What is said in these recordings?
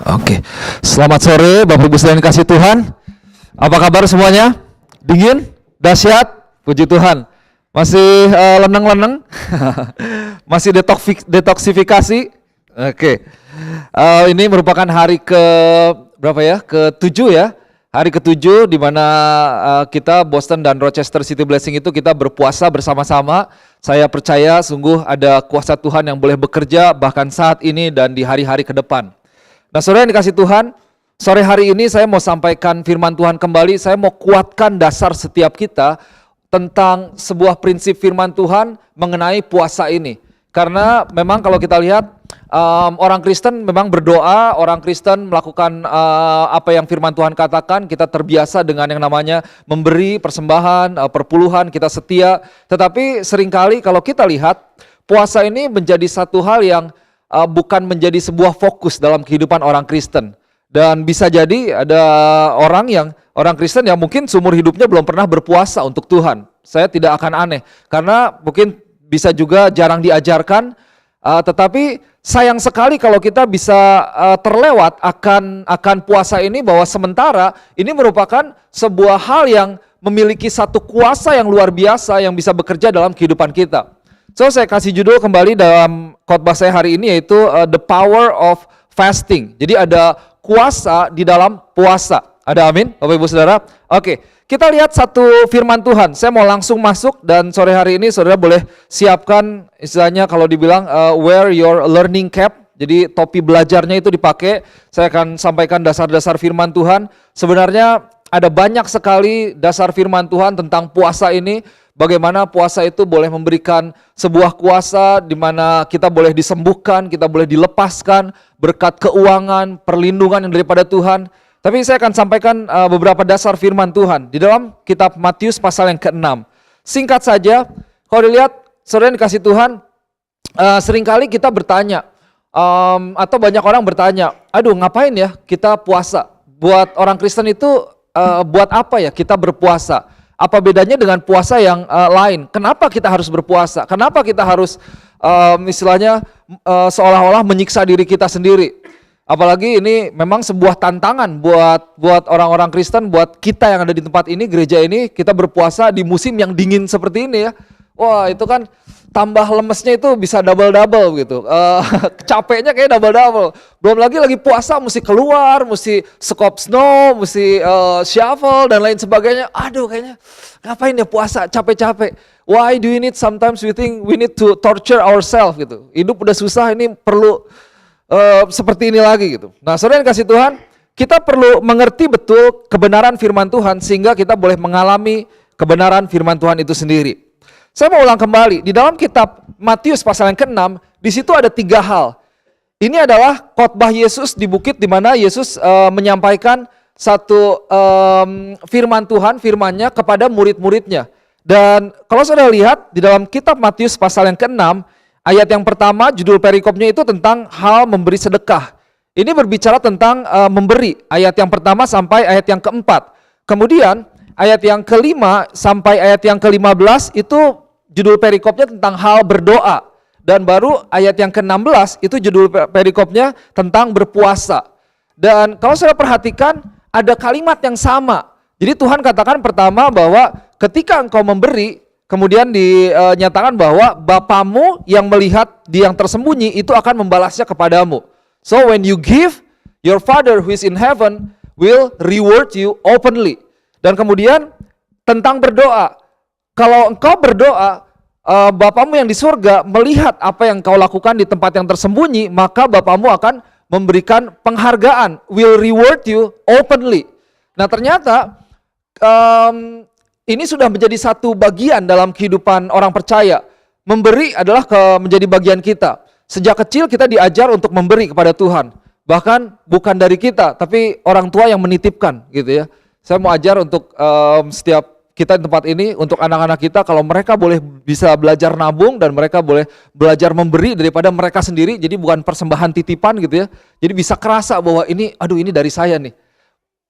Oke, selamat sore Bapak Ibu sekalian kasih Tuhan. Apa kabar semuanya? Dingin? Dahsyat? Puji Tuhan. Masih leneng-leneng? Masih detoksifikasi? Oke. Ini merupakan hari ke berapa ya? Ke-7 ya. Hari ke-7 di mana kita Boston dan Rochester City Blessing itu kita berpuasa bersama-sama. Saya percaya sungguh ada kuasa Tuhan yang boleh bekerja bahkan saat ini dan di hari-hari ke depan. Nah, saudara yang dikasih Tuhan, sore hari ini saya mau sampaikan firman Tuhan kembali. Saya mau kuatkan dasar setiap kita tentang sebuah prinsip firman Tuhan mengenai puasa ini. Karena memang kalau kita lihat orang Kristen memang berdoa, orang Kristen melakukan apa yang firman Tuhan katakan, kita terbiasa dengan yang namanya memberi persembahan, perpuluhan, kita setia. Tetapi seringkali kalau kita lihat puasa ini menjadi satu hal yang bukan menjadi sebuah fokus dalam kehidupan orang Kristen. Dan bisa jadi ada orang Kristen yang mungkin seumur hidupnya belum pernah berpuasa untuk Tuhan. Saya tidak akan aneh, karena mungkin bisa juga jarang diajarkan, tetapi sayang sekali kalau kita bisa terlewat akan puasa ini, bahwa sementara ini merupakan sebuah hal yang memiliki satu kuasa yang luar biasa yang bisa bekerja dalam kehidupan kita. So saya kasih judul kembali dalam khotbah saya hari ini, yaitu The Power of Fasting. Jadi ada kuasa di dalam puasa. Ada amin Bapak Ibu Saudara? Oke, kita lihat satu firman Tuhan. Saya mau langsung masuk dan sore hari ini saudara boleh siapkan istilahnya kalau dibilang wear your learning cap. Jadi topi belajarnya itu dipakai. Saya akan sampaikan dasar-dasar firman Tuhan. Sebenarnya ada banyak sekali dasar firman Tuhan tentang puasa ini. Bagaimana puasa itu boleh memberikan sebuah kuasa di mana kita boleh disembuhkan, kita boleh dilepaskan berkat keuangan, perlindungan yang daripada Tuhan. Tapi saya akan sampaikan beberapa dasar firman Tuhan di dalam kitab Matius pasal yang ke-6. Singkat saja, kalau dilihat saudara yang dikasih Tuhan, seringkali kita bertanya, atau banyak orang bertanya, aduh ngapain ya kita puasa? Buat orang Kristen itu buat apa ya kita berpuasa? Apa bedanya dengan puasa yang lain? Kenapa kita harus berpuasa? Kenapa kita harus istilahnya seolah-olah menyiksa diri kita sendiri? Apalagi ini memang sebuah tantangan buat orang-orang Kristen, buat kita yang ada di tempat ini, gereja ini, kita berpuasa di musim yang dingin seperti ini ya. Wah, itu kan tambah lemesnya itu bisa double-double gitu. Capeknya kayak double-double. Belum lagi puasa mesti keluar, mesti skop snow, mesti shuffle dan lain sebagainya. Aduh, kayaknya ngapain ya puasa, capek-capek. Why do we need, sometimes we think we need to torture ourselves gitu. Hidup udah susah, ini perlu seperti ini lagi gitu. Nah, saudara yang kasih Tuhan, kita perlu mengerti betul kebenaran firman Tuhan sehingga kita boleh mengalami kebenaran firman Tuhan itu sendiri. Saya mau ulang kembali, di dalam kitab Matius pasal yang ke-6, di situ ada 3 hal. Ini adalah khotbah Yesus di bukit di mana Yesus menyampaikan satu firman Tuhan, firman-Nya kepada murid-muridnya. Dan kalau saudara lihat di dalam kitab Matius pasal yang ke-6, ayat yang pertama judul perikopnya itu tentang hal memberi sedekah. Ini berbicara tentang memberi, ayat yang pertama sampai ayat yang keempat. Kemudian ayat yang kelima sampai ayat yang ke-15 itu judul perikopnya tentang hal berdoa. Dan baru ayat yang ke-16 itu judul perikopnya tentang berpuasa. Dan kalau saya perhatikan ada kalimat yang sama. Jadi Tuhan katakan pertama bahwa ketika engkau memberi, kemudian dinyatakan bahwa Bapamu yang melihat di yang tersembunyi itu akan membalasnya kepadamu. So when you give, your Father who is in heaven will reward you openly. Dan kemudian tentang berdoa. Kalau engkau berdoa, Bapamu yang di surga melihat apa yang kau lakukan di tempat yang tersembunyi, maka Bapamu akan memberikan penghargaan, will reward you openly. Nah, ternyata ini sudah menjadi satu bagian dalam kehidupan orang percaya. Memberi adalah menjadi bagian kita. Sejak kecil kita diajar untuk memberi kepada Tuhan. Bahkan bukan dari kita, tapi orang tua yang menitipkan gitu ya. Saya mau ajar untuk setiap kita di tempat ini, untuk anak-anak kita, kalau mereka boleh bisa belajar nabung dan mereka boleh belajar memberi daripada mereka sendiri, jadi bukan persembahan titipan gitu ya. Jadi bisa kerasa bahwa ini, aduh ini dari saya nih.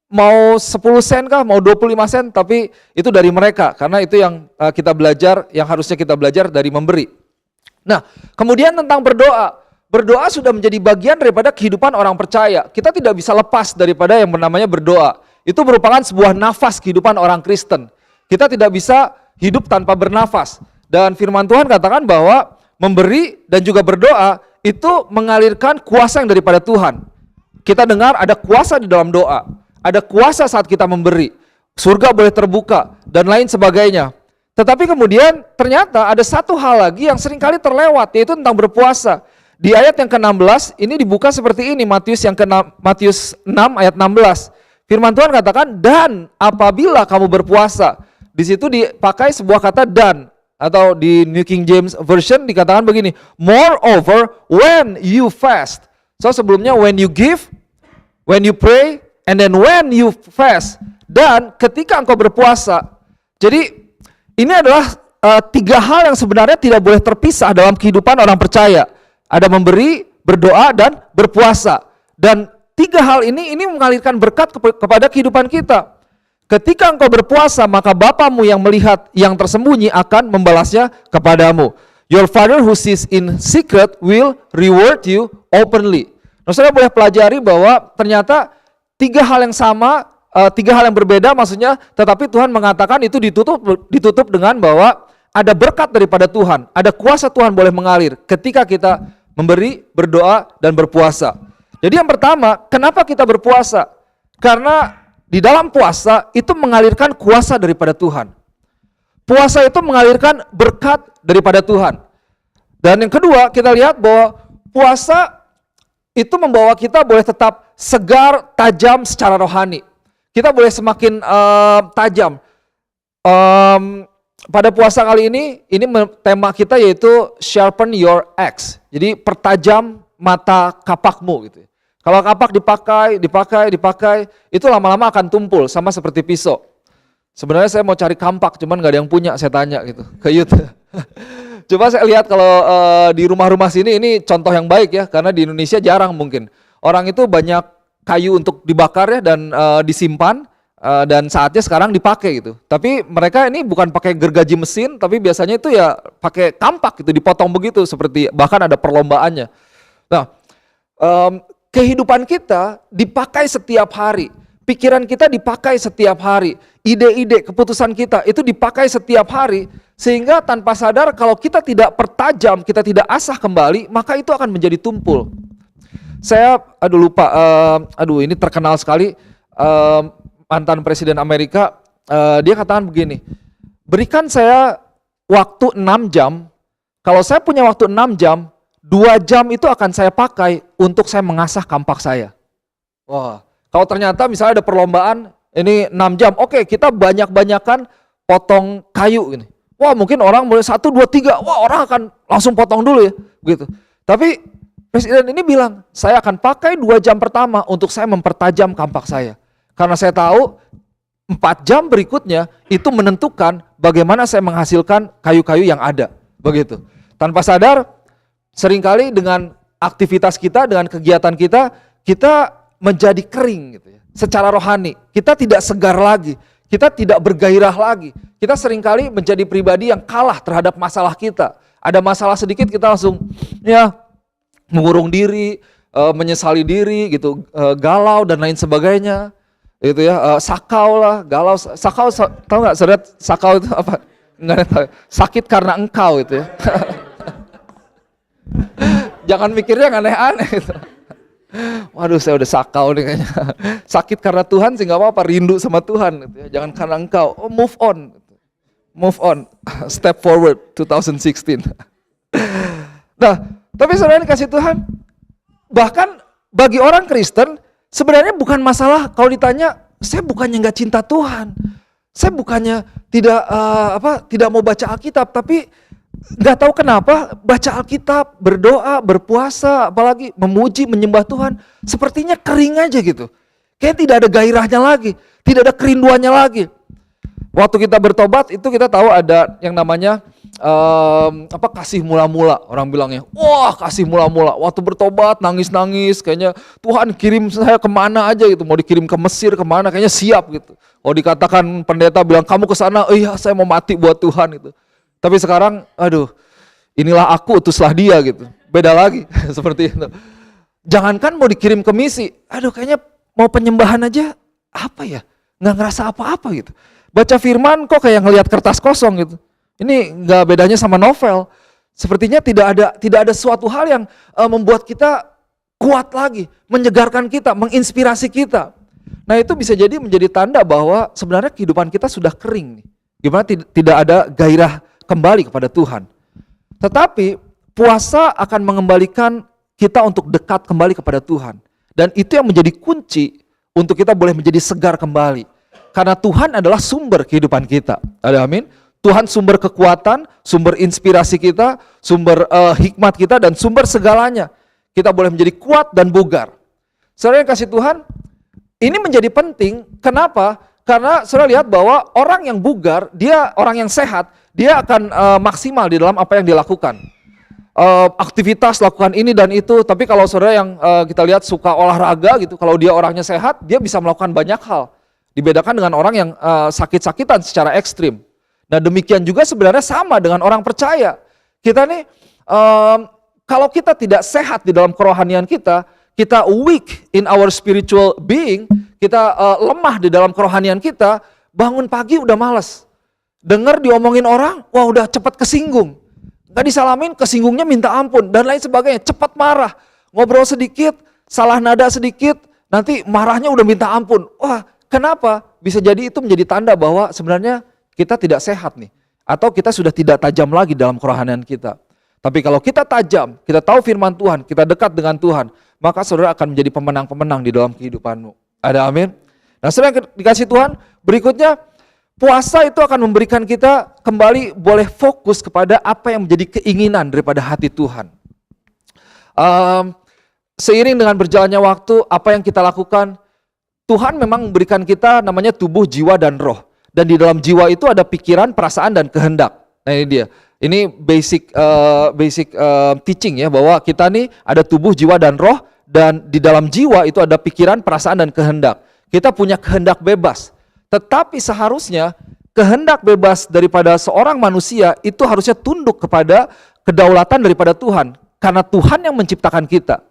Mau 10 sen kah, mau 25 sen, tapi itu dari mereka. Karena itu yang kita belajar, yang harusnya kita belajar dari memberi. Nah, kemudian tentang berdoa. Berdoa sudah menjadi bagian daripada kehidupan orang percaya. Kita tidak bisa lepas daripada yang namanya berdoa. Itu merupakan sebuah nafas kehidupan orang Kristen. Kita tidak bisa hidup tanpa bernafas. Dan firman Tuhan katakan bahwa memberi dan juga berdoa itu mengalirkan kuasa yang daripada Tuhan. Kita dengar ada kuasa di dalam doa. Ada kuasa saat kita memberi. Surga boleh terbuka dan lain sebagainya. Tetapi kemudian ternyata ada satu hal lagi yang seringkali terlewat, yaitu tentang berpuasa. Di ayat yang ke-16 ini dibuka seperti ini, Matius 6 ayat 16. Firman Tuhan katakan, dan apabila kamu berpuasa. Di situ dipakai sebuah kata dan, atau di New King James Version dikatakan begini, moreover when you fast. So sebelumnya when you give, when you pray, and then when you fast. Dan ketika engkau berpuasa. Jadi ini adalah tiga hal yang sebenarnya tidak boleh terpisah dalam kehidupan orang percaya. Ada memberi, berdoa, dan berpuasa. Dan tiga hal ini mengalirkan berkat kepada kehidupan kita. Ketika engkau berpuasa, maka Bapamu yang melihat yang tersembunyi akan membalasnya kepadamu. Your Father who sees in secret will reward you openly. Nah, saudara boleh pelajari bahwa ternyata tiga hal yang sama, tiga hal yang berbeda maksudnya, tetapi Tuhan mengatakan itu ditutup dengan bahwa ada berkat daripada Tuhan, ada kuasa Tuhan boleh mengalir ketika kita memberi, berdoa, dan berpuasa. Jadi yang pertama, kenapa kita berpuasa? Karena di dalam puasa itu mengalirkan kuasa daripada Tuhan. Puasa itu mengalirkan berkat daripada Tuhan. Dan yang kedua, kita lihat bahwa puasa itu membawa kita boleh tetap segar, tajam secara rohani. Kita boleh semakin tajam. Pada puasa kali ini tema kita yaitu sharpen your axe. Jadi pertajam mata kapakmu gitu. Kalau kapak dipakai, itu lama-lama akan tumpul sama seperti pisau. Sebenarnya saya mau cari kampak, cuman nggak ada yang punya, saya tanya gitu ke Yud. Coba saya lihat kalau di rumah-rumah sini ini contoh yang baik ya, karena di Indonesia jarang mungkin. Orang itu banyak kayu untuk dibakar ya dan disimpan. Dan saatnya sekarang dipakai gitu. Tapi mereka ini bukan pakai gergaji mesin, tapi biasanya itu ya pakai kampak gitu, dipotong begitu seperti bahkan ada perlombaannya. Nah, kehidupan kita dipakai setiap hari, pikiran kita dipakai setiap hari, ide-ide, keputusan kita itu dipakai setiap hari, sehingga tanpa sadar kalau kita tidak pertajam, kita tidak asah kembali, maka itu akan menjadi tumpul. Saya lupa, ini terkenal sekali. Mantan Presiden Amerika, dia katakan begini, berikan saya waktu 6 jam, kalau saya punya waktu 6 jam, 2 jam itu akan saya pakai untuk saya mengasah kampak saya. Wah, kalau ternyata misalnya ada perlombaan, ini 6 jam, oke kita banyak-banyakan potong kayu ini. Wah mungkin orang mulai 1, 2, 3, wah orang akan langsung potong dulu ya, begitu. Tapi Presiden ini bilang, saya akan pakai 2 jam pertama untuk saya mempertajam kampak saya. Karena saya tahu 4 jam berikutnya itu menentukan bagaimana saya menghasilkan kayu-kayu yang ada. Begitu. Tanpa sadar, seringkali dengan aktivitas kita, dengan kegiatan kita menjadi kering gitu ya. Secara rohani, kita tidak segar lagi, kita tidak bergairah lagi. Kita seringkali menjadi pribadi yang kalah terhadap masalah kita. Ada masalah sedikit kita langsung ya mengurung diri, menyesali diri gitu, galau dan lain sebagainya. Itu ya, sakau lah, galau, sakau, tahu nggak saudara sakau itu apa? Nggak tahu. Sakit karena engkau itu ya. Jangan mikirnya yang aneh-aneh gitu. Waduh saya udah sakau nih kayaknya. Sakit karena Tuhan sih nggak apa-apa, rindu sama Tuhan gitu ya. Jangan karena engkau. Oh, move on, step forward 2016. Nah, tapi saudara dikasih Tuhan, bahkan bagi orang Kristen sebenarnya bukan masalah kalau ditanya, saya bukannya nggak cinta Tuhan, saya bukannya tidak mau baca Alkitab, tapi nggak tahu kenapa baca Alkitab, berdoa, berpuasa, apalagi memuji, menyembah Tuhan, sepertinya kering aja gitu. Kayak tidak ada gairahnya lagi, tidak ada kerinduannya lagi. Waktu kita bertobat itu kita tahu ada yang namanya kasih mula-mula. Orang bilangnya, wah kasih mula-mula. Waktu bertobat nangis-nangis, kayaknya Tuhan kirim saya kemana aja gitu. Mau dikirim ke Mesir kemana, kayaknya siap gitu. Kalau dikatakan pendeta bilang kamu ke sana, iya saya mau mati buat Tuhan gitu. Tapi sekarang, aduh, inilah aku utuslah dia gitu. beda lagi seperti itu. Jangankan mau dikirim ke misi, aduh kayaknya mau penyembahan aja apa ya, nggak ngerasa apa-apa gitu. Baca firman kok kayak ngelihat kertas kosong gitu. Ini nggak bedanya sama novel. Sepertinya tidak ada suatu hal yang membuat kita kuat lagi, menyegarkan kita, menginspirasi kita. Nah itu bisa jadi menjadi tanda bahwa sebenarnya kehidupan kita sudah kering nih. Gimana tidak ada gairah kembali kepada Tuhan. Tetapi puasa akan mengembalikan kita untuk dekat kembali kepada Tuhan. Dan itu yang menjadi kunci untuk kita boleh menjadi segar kembali. Karena Tuhan adalah sumber kehidupan kita. Ada amin? Tuhan sumber kekuatan, sumber inspirasi kita, sumber hikmat kita, dan sumber segalanya. Kita boleh menjadi kuat dan bugar. Saudara yang kasih Tuhan, ini menjadi penting. Kenapa? Karena saudara lihat bahwa orang yang bugar, dia orang yang sehat, dia akan maksimal di dalam apa yang dilakukan. Aktivitas lakukan ini dan itu, tapi kalau saudara yang kita lihat suka olahraga gitu, kalau dia orangnya sehat, dia bisa melakukan banyak hal. Dibedakan dengan orang yang sakit-sakitan secara ekstrim. Nah demikian juga sebenarnya sama dengan orang percaya. Kita nih, kalau kita tidak sehat di dalam kerohanian kita weak in our spiritual being, kita lemah di dalam kerohanian kita, bangun pagi udah malas. Dengar diomongin orang, wah udah cepat kesinggung. Gak disalamin, kesinggungnya minta ampun, dan lain sebagainya, cepat marah. Ngobrol sedikit, salah nada sedikit, nanti marahnya udah minta ampun. Wah, kenapa? Bisa jadi itu menjadi tanda bahwa sebenarnya kita tidak sehat nih. Atau kita sudah tidak tajam lagi dalam kerohanian kita. Tapi kalau kita tajam, kita tahu firman Tuhan, kita dekat dengan Tuhan, maka saudara akan menjadi pemenang-pemenang di dalam kehidupanmu. Ada amin? Nah saudara yang dikasih Tuhan, berikutnya, puasa itu akan memberikan kita kembali boleh fokus kepada apa yang menjadi keinginan daripada hati Tuhan. Seiring dengan berjalannya waktu, apa yang kita lakukan, Tuhan memang memberikan kita namanya tubuh, jiwa, dan roh. Dan di dalam jiwa itu ada pikiran, perasaan, dan kehendak. Nah ini dia. Ini basic teaching ya, bahwa kita nih ada tubuh, jiwa, dan roh. Dan di dalam jiwa itu ada pikiran, perasaan, dan kehendak. Kita punya kehendak bebas. Tetapi seharusnya kehendak bebas daripada seorang manusia itu harusnya tunduk kepada kedaulatan daripada Tuhan. Karena Tuhan yang menciptakan kita.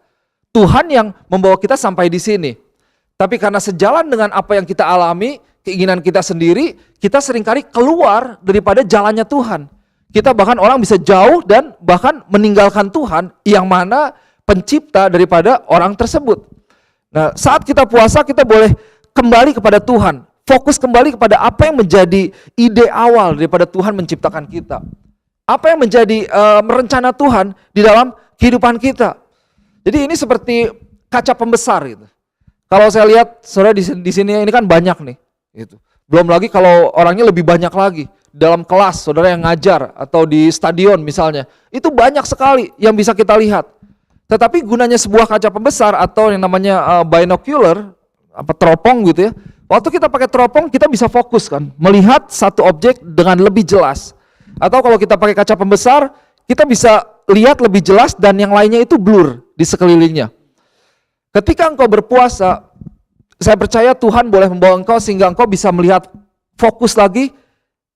Tuhan yang membawa kita sampai di sini. Tapi karena sejalan dengan apa yang kita alami, keinginan kita sendiri, kita seringkali keluar daripada jalannya Tuhan. Kita bahkan orang bisa jauh dan bahkan meninggalkan Tuhan yang mana pencipta daripada orang tersebut. Nah, saat kita puasa kita boleh kembali kepada Tuhan. Fokus kembali kepada apa yang menjadi ide awal daripada Tuhan menciptakan kita. Apa yang menjadi rencana Tuhan di dalam kehidupan kita. Jadi ini seperti kaca pembesar gitu. Kalau saya lihat saudara di sini ini kan banyak nih. Gitu. Belum lagi kalau orangnya lebih banyak lagi. Dalam kelas saudara yang ngajar atau di stadion misalnya. Itu banyak sekali yang bisa kita lihat. Tetapi gunanya sebuah kaca pembesar atau yang namanya binocular, teropong gitu ya. Waktu kita pakai teropong kita bisa fokus kan, melihat satu objek dengan lebih jelas. Atau kalau kita pakai kaca pembesar, kita bisa lihat lebih jelas dan yang lainnya itu blur di sekelilingnya. Ketika engkau berpuasa, saya percaya Tuhan boleh membawa engkau sehingga engkau bisa melihat fokus lagi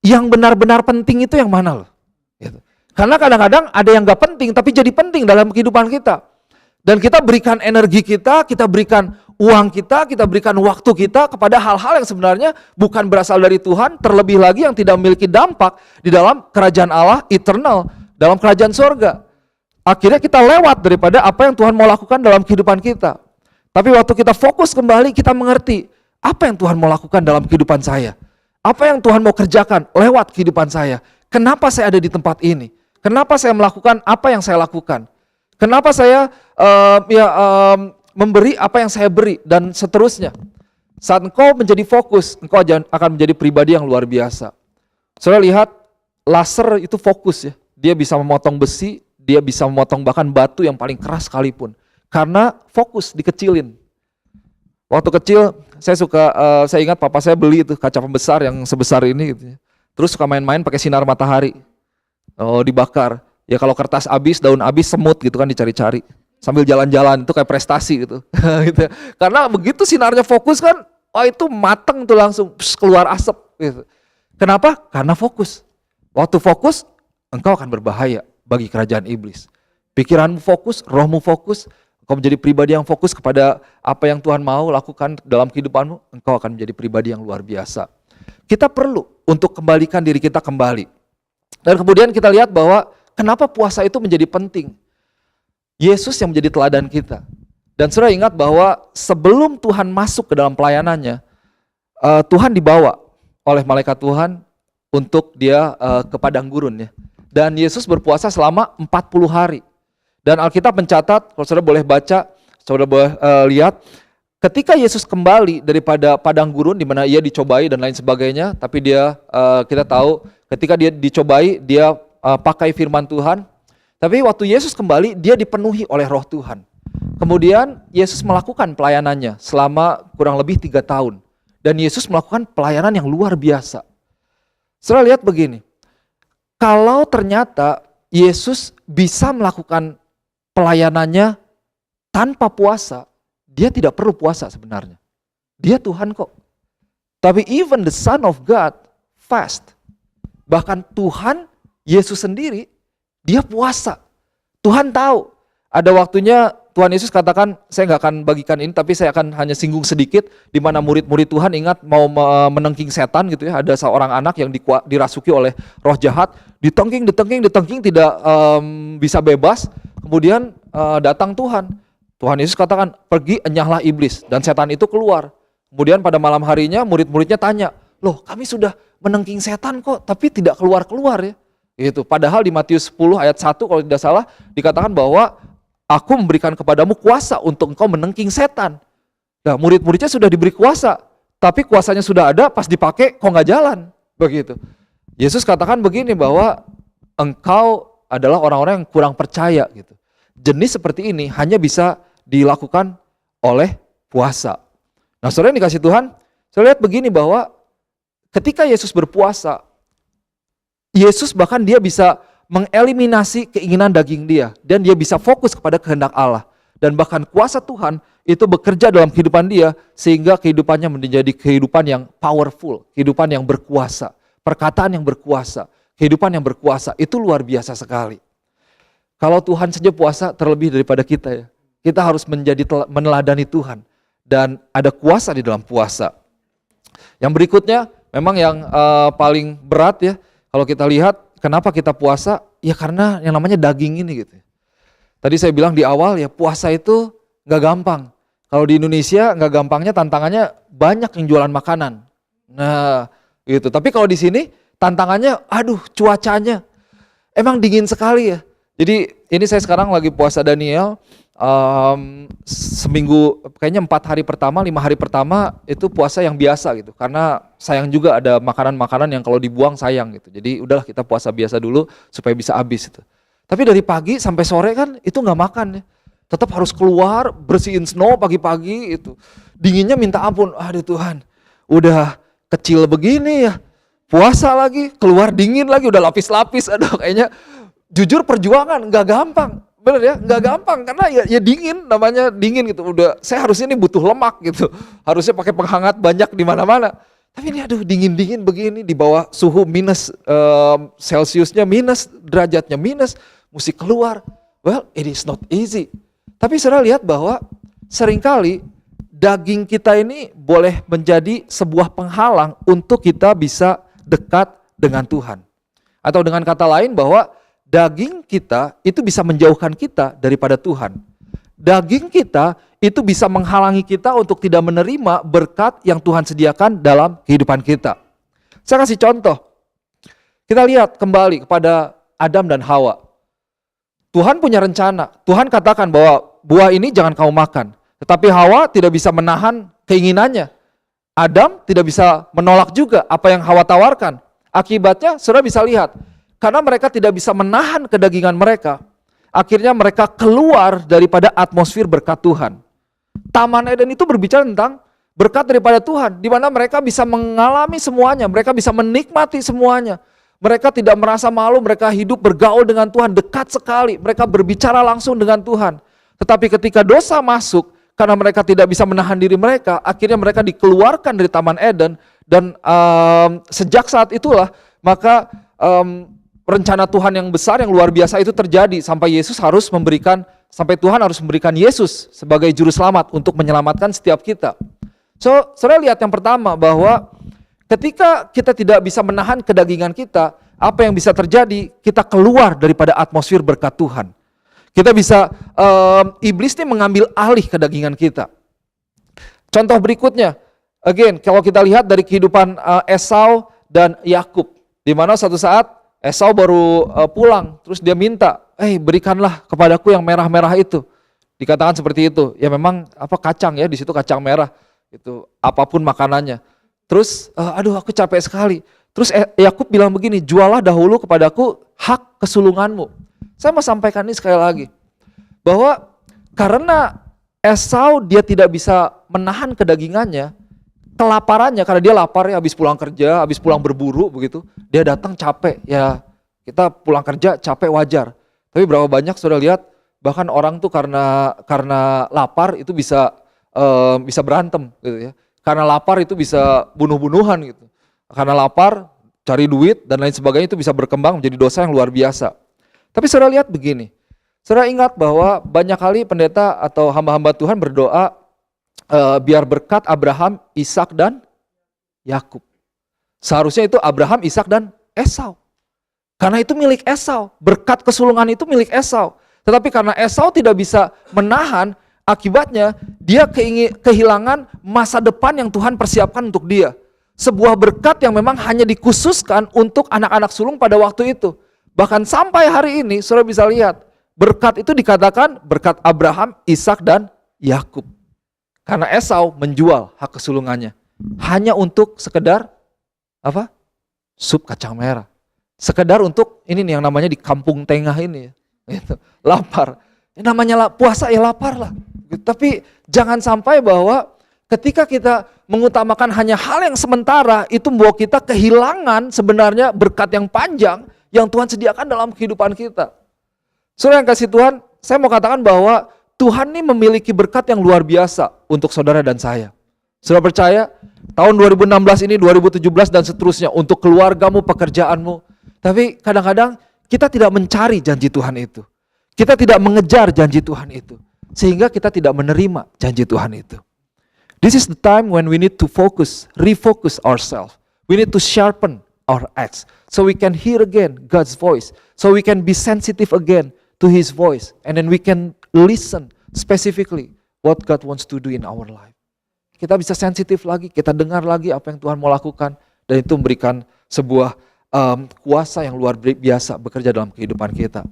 yang benar-benar penting itu yang mana loh. Gitu. Karena kadang-kadang ada yang gak penting tapi jadi penting dalam kehidupan kita. Dan kita berikan energi kita berikan uang kita berikan waktu kita kepada hal-hal yang sebenarnya bukan berasal dari Tuhan, terlebih lagi yang tidak memiliki dampak di dalam kerajaan Allah eternal, dalam kerajaan sorga. Akhirnya kita lewat daripada apa yang Tuhan mau lakukan dalam kehidupan kita. Tapi waktu kita fokus kembali, kita mengerti apa yang Tuhan mau lakukan dalam kehidupan saya. Apa yang Tuhan mau kerjakan lewat kehidupan saya. Kenapa saya ada di tempat ini? Kenapa saya melakukan apa yang saya lakukan? Kenapa saya memberi apa yang saya beri dan seterusnya. Saat engkau menjadi fokus, engkau akan menjadi pribadi yang luar biasa. Saudara lihat, laser itu fokus ya. Dia bisa memotong besi, dia bisa memotong bahkan batu yang paling keras sekalipun. Karena fokus dikecilin. Waktu kecil saya ingat papa saya beli itu kaca pembesar yang sebesar ini gitu ya. Terus suka main-main pakai sinar matahari. Oh, dibakar. Ya kalau kertas habis, daun habis, semut gitu kan dicari-cari. Sambil jalan-jalan itu kayak prestasi gitu. Gitu. Karena begitu sinarnya fokus kan, oh itu mateng tuh langsung keluar asap gitu. Kenapa? Karena fokus. Waktu fokus, engkau akan berbahaya bagi kerajaan iblis. Pikiranmu fokus, rohmu fokus, engkau menjadi pribadi yang fokus kepada apa yang Tuhan mau lakukan dalam kehidupanmu, engkau akan menjadi pribadi yang luar biasa. Kita perlu untuk kembalikan diri kita kembali. Dan kemudian kita lihat bahwa kenapa puasa itu menjadi penting. Yesus yang menjadi teladan kita. Dan saudara ingat bahwa sebelum Tuhan masuk ke dalam pelayanannya, Tuhan dibawa oleh malaikat Tuhan untuk dia ke padang gurun ya. Dan Yesus berpuasa selama 40 hari. Dan Alkitab mencatat, kalau saudara boleh baca, saudara boleh lihat, ketika Yesus kembali daripada padang gurun di mana ia dicobai dan lain sebagainya, tapi kita tahu ketika dia dicobai, dia pakai firman Tuhan. Tapi waktu Yesus kembali, dia dipenuhi oleh Roh Tuhan. Kemudian Yesus melakukan pelayanannya selama kurang lebih 3 tahun. Dan Yesus melakukan pelayanan yang luar biasa. Saudara lihat begini, kalau ternyata Yesus bisa melakukan pelayanannya tanpa puasa, dia tidak perlu puasa sebenarnya. Dia Tuhan kok. Tapi even the Son of God fast. Bahkan Tuhan, Yesus sendiri, dia puasa. Tuhan tahu, ada waktunya Tuhan Yesus katakan, saya nggak akan bagikan ini, tapi saya akan hanya singgung sedikit, di mana murid-murid Tuhan ingat mau menengking setan gitu ya, ada seorang anak yang dirasuki oleh roh jahat, ditengking, tidak bisa bebas. Kemudian datang Tuhan Yesus katakan, pergi enyahlah iblis, dan setan itu keluar. Kemudian pada malam harinya murid-muridnya tanya, loh kami sudah menengking setan kok, tapi tidak keluar-keluar ya. Gitu. Padahal di Matius 10 ayat 1 kalau tidak salah dikatakan bahwa aku memberikan kepadamu kuasa untuk engkau menengking setan. Nah murid-muridnya sudah diberi kuasa, tapi kuasanya sudah ada, pas dipakai kok nggak jalan. Begitu. Yesus katakan begini bahwa engkau adalah orang-orang yang kurang percaya gitu. Jenis seperti ini hanya bisa dilakukan oleh puasa. Nah saudara yang dikasih Tuhan, saya lihat begini bahwa ketika Yesus berpuasa, Yesus bahkan dia bisa mengeliminasi keinginan daging dia. Dan dia bisa fokus kepada kehendak Allah. Dan bahkan kuasa Tuhan itu bekerja dalam kehidupan dia, sehingga kehidupannya menjadi kehidupan yang powerful, kehidupan yang berkuasa, perkataan yang berkuasa. Kehidupan yang berkuasa itu luar biasa sekali. Kalau Tuhan saja puasa terlebih daripada kita ya. Kita harus menjadi meneladani Tuhan. Dan ada kuasa di dalam puasa. Yang berikutnya memang yang paling berat ya. Kalau kita lihat kenapa kita puasa, ya karena yang namanya daging ini gitu. Tadi saya bilang di awal ya puasa itu gak gampang. Kalau di Indonesia gak gampangnya tantangannya banyak yang jualan makanan. Nah gitu. Tapi kalau di sini tantangannya, aduh cuacanya emang dingin sekali ya. Jadi ini saya sekarang lagi puasa Daniel, seminggu, kayaknya 4 hari pertama, 5 hari pertama itu puasa yang biasa gitu. Karena sayang juga ada makanan-makanan yang kalau dibuang sayang gitu. Jadi udahlah kita puasa biasa dulu supaya bisa habis itu. Tapi dari pagi sampai sore kan itu nggak makan ya. Tetap harus keluar, bersihin snow pagi-pagi itu. Dinginnya minta ampun, aduh Tuhan udah kecil begini ya. Puasa lagi, keluar dingin lagi, udah lapis-lapis, aduh kayaknya jujur perjuangan nggak gampang, bener ya, nggak gampang karena ya dingin, namanya dingin gitu. Udah, saya harusnya ini butuh lemak gitu, harusnya pakai penghangat banyak di mana-mana. Tapi ini aduh dingin-dingin begini di bawah suhu minus Celsiusnya minus, derajatnya minus, mesti keluar. Well, it is not easy. Tapi saudara lihat bahwa seringkali daging kita ini boleh menjadi sebuah penghalang untuk kita bisa dekat dengan Tuhan. Atau dengan kata lain bahwa daging kita itu bisa menjauhkan kita daripada Tuhan. Daging kita itu bisa menghalangi kita untuk tidak menerima berkat yang Tuhan sediakan dalam kehidupan kita. Saya kasih contoh. Kita lihat kembali kepada Adam dan Hawa. Tuhan punya rencana. Tuhan katakan bahwa buah ini jangan kamu makan. Tetapi Hawa tidak bisa menahan keinginannya. Adam tidak bisa menolak juga apa yang Hawa tawarkan. Akibatnya saudara bisa lihat. Karena mereka tidak bisa menahan kedagingan mereka, akhirnya mereka keluar daripada atmosfer berkat Tuhan. Taman Eden itu berbicara tentang berkat daripada Tuhan, di mana mereka bisa mengalami semuanya, mereka bisa menikmati semuanya. Mereka tidak merasa malu, mereka hidup bergaul dengan Tuhan, dekat sekali, mereka berbicara langsung dengan Tuhan. Tetapi ketika dosa masuk, karena mereka tidak bisa menahan diri mereka, akhirnya mereka dikeluarkan dari Taman Eden, dan sejak saat itulah, maka rencana Tuhan yang besar, yang luar biasa itu terjadi sampai Tuhan harus memberikan Yesus sebagai juru selamat untuk menyelamatkan setiap kita. So, saudara lihat yang pertama bahwa ketika kita tidak bisa menahan kedagingan kita, apa yang bisa terjadi? Kita keluar daripada atmosfer berkat Tuhan. Kita bisa, iblis ini mengambil alih kedagingan kita. Contoh berikutnya, again, kalau kita lihat dari kehidupan Esau dan Yakub, di mana suatu saat Esau baru pulang, terus dia minta, berikanlah kepadaku yang merah-merah itu. Dikatakan seperti itu. Ya memang kacang ya, di situ kacang merah. Itu apapun makanannya. Terus, aduh aku capek sekali. Terus Yakub bilang begini, jualah dahulu kepadaku hak kesulunganmu. Saya mau sampaikan ini sekali lagi. Bahwa karena Esau dia tidak bisa menahan kedagingannya, kelaparannya, karena dia lapar ya, habis pulang kerja, habis pulang berburu begitu, dia datang capek, ya kita pulang kerja capek wajar. Tapi berapa banyak sudah lihat, bahkan orang tuh karena lapar itu bisa berantem gitu ya. Karena lapar itu bisa bunuh-bunuhan gitu. Karena lapar, cari duit dan lain sebagainya itu bisa berkembang menjadi dosa yang luar biasa. Tapi saudara lihat begini, saudara ingat bahwa banyak kali pendeta atau hamba-hamba Tuhan berdoa, biar berkat Abraham, Ishak dan Yakub. Seharusnya itu Abraham, Ishak dan Esau. Karena itu milik Esau, berkat kesulungan itu milik Esau. Tetapi karena Esau tidak bisa menahan, akibatnya dia kehilangan masa depan yang Tuhan persiapkan untuk dia. Sebuah berkat yang memang hanya dikhususkan untuk anak-anak sulung pada waktu itu. Bahkan sampai hari ini, saudara bisa lihat, berkat itu dikatakan berkat Abraham, Ishak dan Yakub. Karena Esau menjual hak kesulungannya hanya untuk sekedar sup kacang merah. Sekedar untuk ini nih yang namanya di kampung tengah ini, gitu. Lapar. Ini namanya puasa ya lapar lah. Tapi jangan sampai bahwa ketika kita mengutamakan hanya hal yang sementara, itu membawa kita kehilangan sebenarnya berkat yang panjang yang Tuhan sediakan dalam kehidupan kita. Saudara yang kasih Tuhan, saya mau katakan bahwa Tuhan ini memiliki berkat yang luar biasa untuk saudara dan saya. Saudara percaya? Tahun 2016 ini, 2017 dan seterusnya untuk keluargamu, pekerjaanmu. Tapi kadang-kadang kita tidak mencari janji Tuhan itu. Kita tidak mengejar janji Tuhan itu. Sehingga kita tidak menerima janji Tuhan itu. This is the time when we need to refocus ourselves. We need to sharpen our axe. So we can hear again God's voice. So we can be sensitive again to His voice. And then we can listen specifically what God wants to do in our life. Kita bisa sensitif lagi, kita dengar lagi apa yang Tuhan mau lakukan. Dan itu memberikan sebuah kuasa yang luar biasa bekerja dalam kehidupan kita.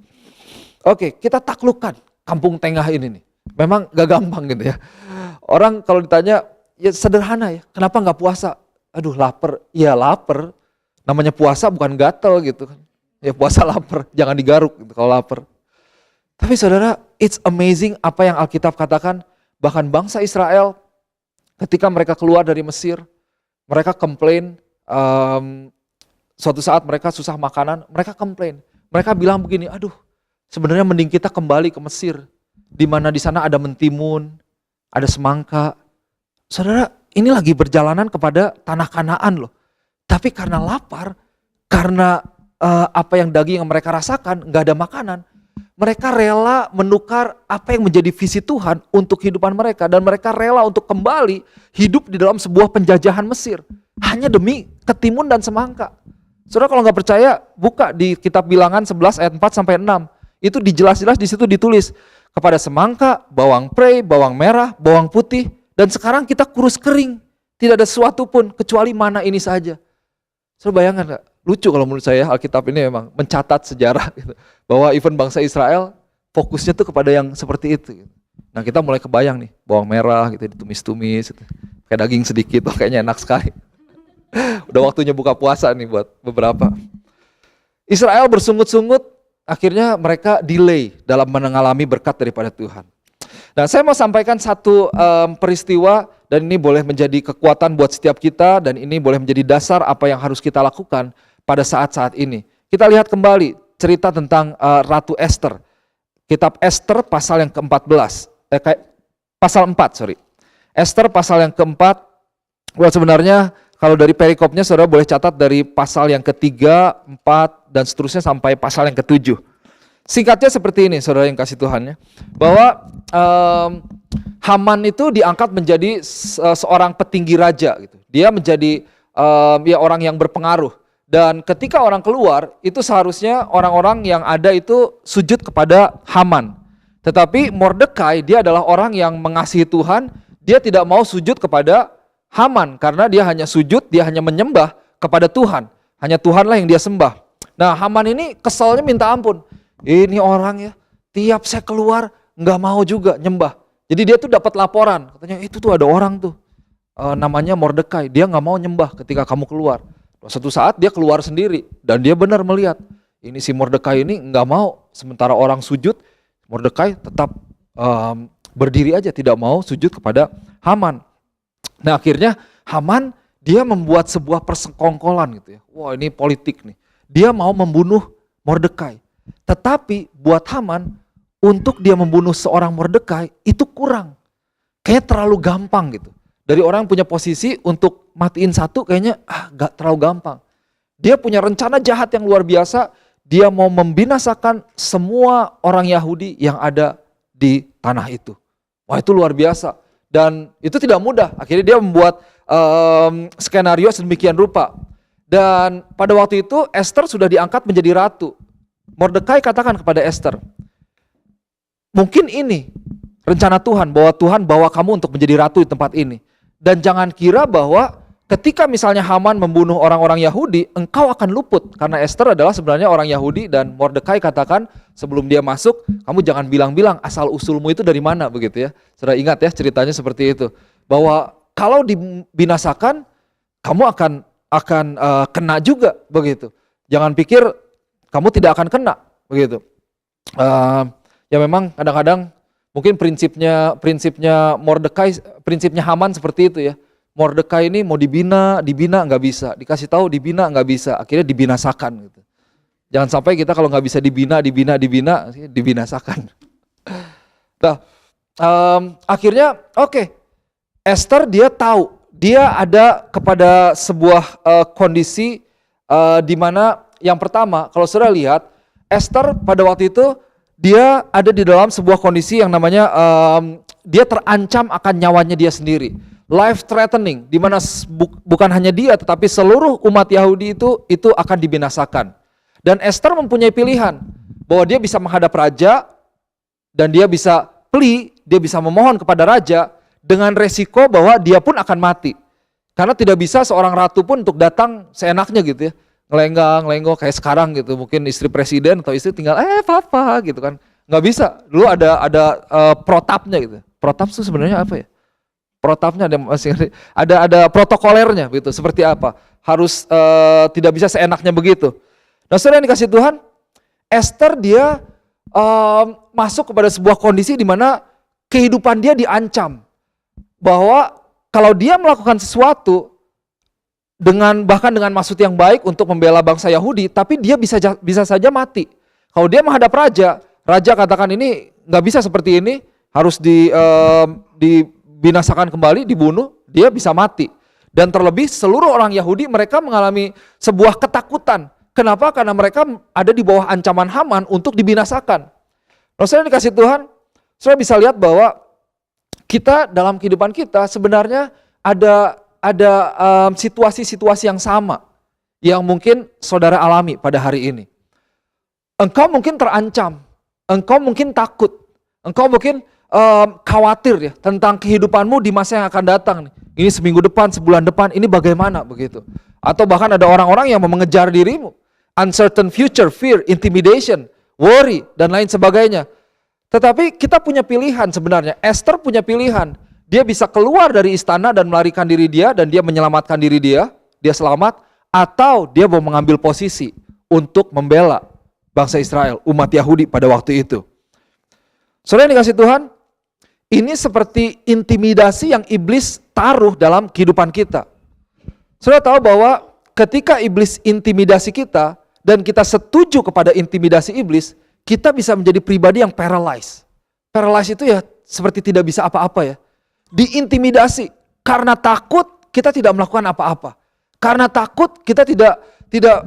Oke, kita taklukkan kampung tengah ini nih. Memang gak gampang gitu ya. Orang kalau ditanya, ya sederhana ya, kenapa gak puasa? Aduh lapar, ya lapar. Namanya puasa bukan gatel gitu kan. Ya puasa lapar, jangan digaruk gitu kalau lapar. Tapi saudara, it's amazing apa yang Alkitab katakan. Bahkan bangsa Israel ketika mereka keluar dari Mesir, mereka komplain, suatu saat mereka susah makanan, mereka komplain. Mereka bilang begini, aduh sebenarnya mending kita kembali ke Mesir, di mana di sana ada mentimun, ada semangka. Saudara, ini lagi berjalanan kepada tanah Kanaan loh. Tapi karena lapar, karena apa yang daging yang mereka rasakan, gak ada makanan, mereka rela menukar apa yang menjadi visi Tuhan untuk kehidupan mereka. Dan mereka rela untuk kembali hidup di dalam sebuah penjajahan Mesir. Hanya demi ketimun dan semangka. Saudara kalau nggak percaya, buka di kitab Bilangan 11 ayat 4 sampai 6. Itu dijelas-jelas di situ ditulis. Kepada semangka, bawang prei, bawang merah, bawang putih. Dan sekarang kita kurus kering. Tidak ada sesuatu pun kecuali mana ini saja. Saudara bayangkan nggak? Lucu kalau menurut saya Alkitab ini memang mencatat sejarah gitu. Bahwa even bangsa Israel fokusnya tuh kepada yang seperti itu gitu. Nah kita mulai kebayang nih bawang merah gitu ditumis-tumis gitu. Kayak daging sedikit, kayaknya enak sekali. Udah waktunya buka puasa nih buat beberapa. Israel bersungut-sungut, akhirnya mereka delay dalam mengalami berkat daripada Tuhan. Nah saya mau sampaikan satu peristiwa dan ini boleh menjadi kekuatan buat setiap kita dan ini boleh menjadi dasar apa yang harus kita lakukan pada saat-saat ini. Kita lihat kembali cerita tentang Ratu Esther. Kitab Esther pasal yang ke-14. Pasal 4, sorry. Esther pasal yang keempat. Well, sebenarnya kalau dari perikopnya saudara boleh catat dari pasal yang ketiga, 4, dan seterusnya sampai pasal yang ketujuh. Singkatnya seperti ini saudara yang kasih Tuhan ya, bahwa Haman itu diangkat menjadi seorang petinggi raja gitu. Dia menjadi ya orang yang berpengaruh. Dan ketika orang keluar, itu seharusnya orang-orang yang ada itu sujud kepada Haman. Tetapi Mordekai, dia adalah orang yang mengasihi Tuhan, dia tidak mau sujud kepada Haman, karena dia hanya sujud, dia hanya menyembah kepada Tuhan. Hanya Tuhanlah yang dia sembah. Nah, Haman ini keselnya minta ampun. Ini orang ya, tiap saya keluar nggak mau juga nyembah. Jadi dia tuh dapat laporan, katanya itu tuh ada orang tuh, namanya Mordekai, dia nggak mau nyembah ketika kamu keluar. Suatu saat dia keluar sendiri dan dia benar melihat ini si Mordekai ini nggak mau, sementara orang sujud, Mordekai tetap berdiri aja tidak mau sujud kepada Haman. Nah akhirnya Haman dia membuat sebuah persekongkolan gitu ya. Wah ini politik nih. Dia mau membunuh Mordekai. Tetapi buat Haman untuk dia membunuh seorang Mordekai itu kurang. Kayaknya terlalu gampang gitu. Dari orang yang punya posisi untuk matiin satu kayaknya gak terlalu gampang. Dia punya rencana jahat yang luar biasa. Dia mau membinasakan semua orang Yahudi yang ada di tanah itu. Wah itu luar biasa. Dan itu tidak mudah. Akhirnya dia membuat skenario sedemikian rupa. Dan pada waktu itu Esther sudah diangkat menjadi ratu. Mordekai katakan kepada Esther, mungkin ini rencana Tuhan, bahwa Tuhan bawa kamu untuk menjadi ratu di tempat ini. Dan jangan kira bahwa ketika misalnya Haman membunuh orang-orang Yahudi, engkau akan luput. Karena Esther adalah sebenarnya orang Yahudi dan Mordekai katakan sebelum dia masuk, kamu jangan bilang-bilang asal usulmu itu dari mana begitu ya. Sudah ingat ya ceritanya seperti itu. Bahwa kalau dibinasakan, kamu akan kena juga begitu. Jangan pikir kamu tidak akan kena begitu. Ya memang kadang-kadang mungkin prinsipnya Mordekai, prinsipnya Haman seperti itu ya. Mordekai ini mau dibina nggak bisa, dikasih tahu dibina nggak bisa, akhirnya dibinasakan gitu. Jangan sampai kita kalau nggak bisa dibinasakan. Nah, akhirnya oke. Esther dia tahu, dia ada kepada sebuah kondisi di mana yang pertama, kalau saudara lihat, Esther pada waktu itu dia ada di dalam sebuah kondisi yang namanya dia terancam akan nyawanya dia sendiri. Life threatening, di mana bukan hanya dia tetapi seluruh umat Yahudi itu akan dibinasakan. Dan Esther mempunyai pilihan bahwa dia bisa menghadap raja dan dia bisa dia bisa memohon kepada raja dengan resiko bahwa dia pun akan mati. Karena tidak bisa seorang ratu pun untuk datang seenaknya gitu ya. Ngelenggang kayak sekarang gitu, mungkin istri presiden atau istri tinggal papa gitu kan, nggak bisa. Dulu ada protapnya gitu. Protap itu sebenarnya apa ya? Protapnya ada protokolernya gitu. Seperti apa? Harus tidak bisa seenaknya begitu. Nah saudara yang dikasih Tuhan, Esther dia masuk kepada sebuah kondisi di mana kehidupan dia diancam, bahwa kalau dia melakukan sesuatu bahkan dengan maksud yang baik untuk membela bangsa Yahudi, tapi dia bisa saja mati. Kalau dia menghadap raja katakan ini nggak bisa seperti ini, harus dibinasakan kembali, dibunuh, dia bisa mati. Dan terlebih seluruh orang Yahudi mereka mengalami sebuah ketakutan. Kenapa? Karena mereka ada di bawah ancaman Haman untuk dibinasakan. Kalau saya dikasih Tuhan, saya bisa lihat bahwa kita dalam kehidupan kita sebenarnya ada situasi-situasi yang sama yang mungkin saudara alami pada hari ini. Engkau mungkin terancam, engkau mungkin takut, engkau mungkin khawatir ya tentang kehidupanmu di masa yang akan datang. Ini seminggu depan, sebulan depan, ini bagaimana begitu? Atau bahkan ada orang-orang yang mau mengejar dirimu. Uncertain future, fear, intimidation, worry, dan lain sebagainya. Tetapi kita punya pilihan sebenarnya. Esther punya pilihan. Dia bisa keluar dari istana dan melarikan diri dia dan dia menyelamatkan diri dia selamat, atau dia mau mengambil posisi untuk membela bangsa Israel, umat Yahudi pada waktu itu. Saudara yang dikasih Tuhan, ini seperti intimidasi yang iblis taruh dalam kehidupan kita. Saudara tahu bahwa ketika iblis intimidasi kita dan kita setuju kepada intimidasi iblis, kita bisa menjadi pribadi yang paralyzed. Paralyzed itu ya seperti tidak bisa apa-apa ya. Diintimidasi, karena takut kita tidak melakukan apa-apa. Karena takut kita tidak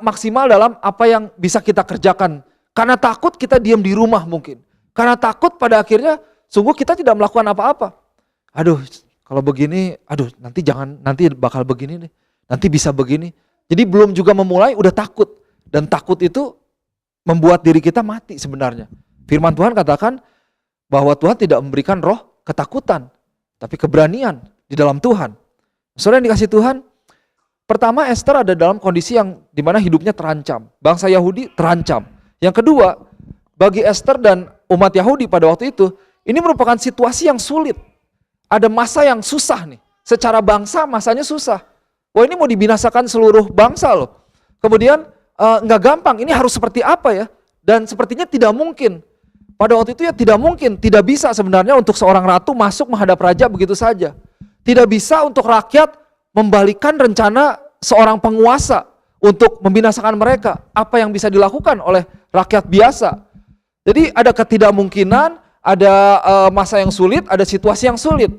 maksimal dalam apa yang bisa kita kerjakan. Karena takut kita diam di rumah mungkin. Karena takut pada akhirnya sungguh kita tidak melakukan apa-apa. Aduh, kalau begini, nanti bakal begini nih. Nanti bisa begini. Jadi belum juga memulai udah takut. Dan takut itu membuat diri kita mati sebenarnya. Firman Tuhan katakan bahwa Tuhan tidak memberikan roh ketakutan, tapi keberanian di dalam Tuhan. Saudara yang dikasih Tuhan, pertama Esther ada dalam kondisi yang dimana hidupnya terancam. Bangsa Yahudi terancam. Yang kedua, bagi Esther dan umat Yahudi pada waktu itu, ini merupakan situasi yang sulit. Ada masa yang susah nih. Secara bangsa masanya susah. Wah, ini mau dibinasakan seluruh bangsa loh. Kemudian nggak gampang, ini harus seperti apa ya? Dan sepertinya tidak mungkin. Pada waktu itu ya tidak mungkin, tidak bisa sebenarnya untuk seorang ratu masuk menghadap raja begitu saja. Tidak bisa untuk rakyat membalikan rencana seorang penguasa untuk membinasakan mereka. Apa yang bisa dilakukan oleh rakyat biasa. Jadi ada ketidakmungkinan, ada masa yang sulit, ada situasi yang sulit.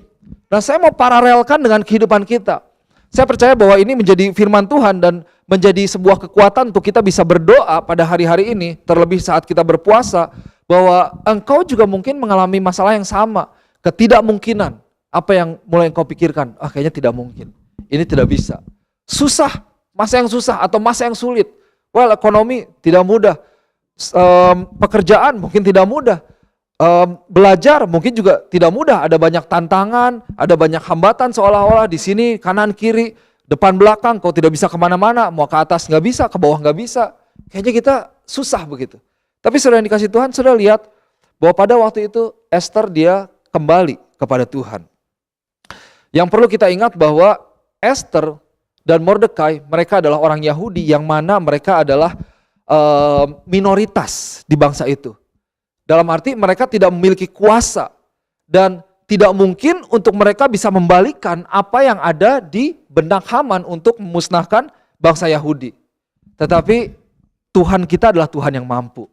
Nah, saya mau paralelkan dengan kehidupan kita. Saya percaya bahwa ini menjadi firman Tuhan dan menjadi sebuah kekuatan untuk kita bisa berdoa pada hari-hari ini, terlebih saat kita berpuasa, bahwa engkau juga mungkin mengalami masalah yang sama, ketidakmungkinan. Apa yang mulai engkau pikirkan? Kayaknya tidak mungkin. Ini tidak bisa. Susah, masa yang susah atau masa yang sulit. Well, ekonomi tidak mudah. Pekerjaan mungkin tidak mudah. Belajar mungkin juga tidak mudah. Ada banyak tantangan, ada banyak hambatan seolah-olah di sini kanan kiri, depan belakang. Kau tidak bisa kemana-mana, mau ke atas nggak bisa, ke bawah nggak bisa. Kayaknya kita susah begitu. Tapi saudara yang dikasih Tuhan, saudara lihat bahwa pada waktu itu Esther dia kembali kepada Tuhan. Yang perlu kita ingat bahwa Esther dan Mordekai, mereka adalah orang Yahudi yang mana mereka adalah minoritas di bangsa itu. Dalam arti mereka tidak memiliki kuasa dan tidak mungkin untuk mereka bisa membalikan apa yang ada di benak Haman untuk memusnahkan bangsa Yahudi. Tetapi Tuhan kita adalah Tuhan yang mampu.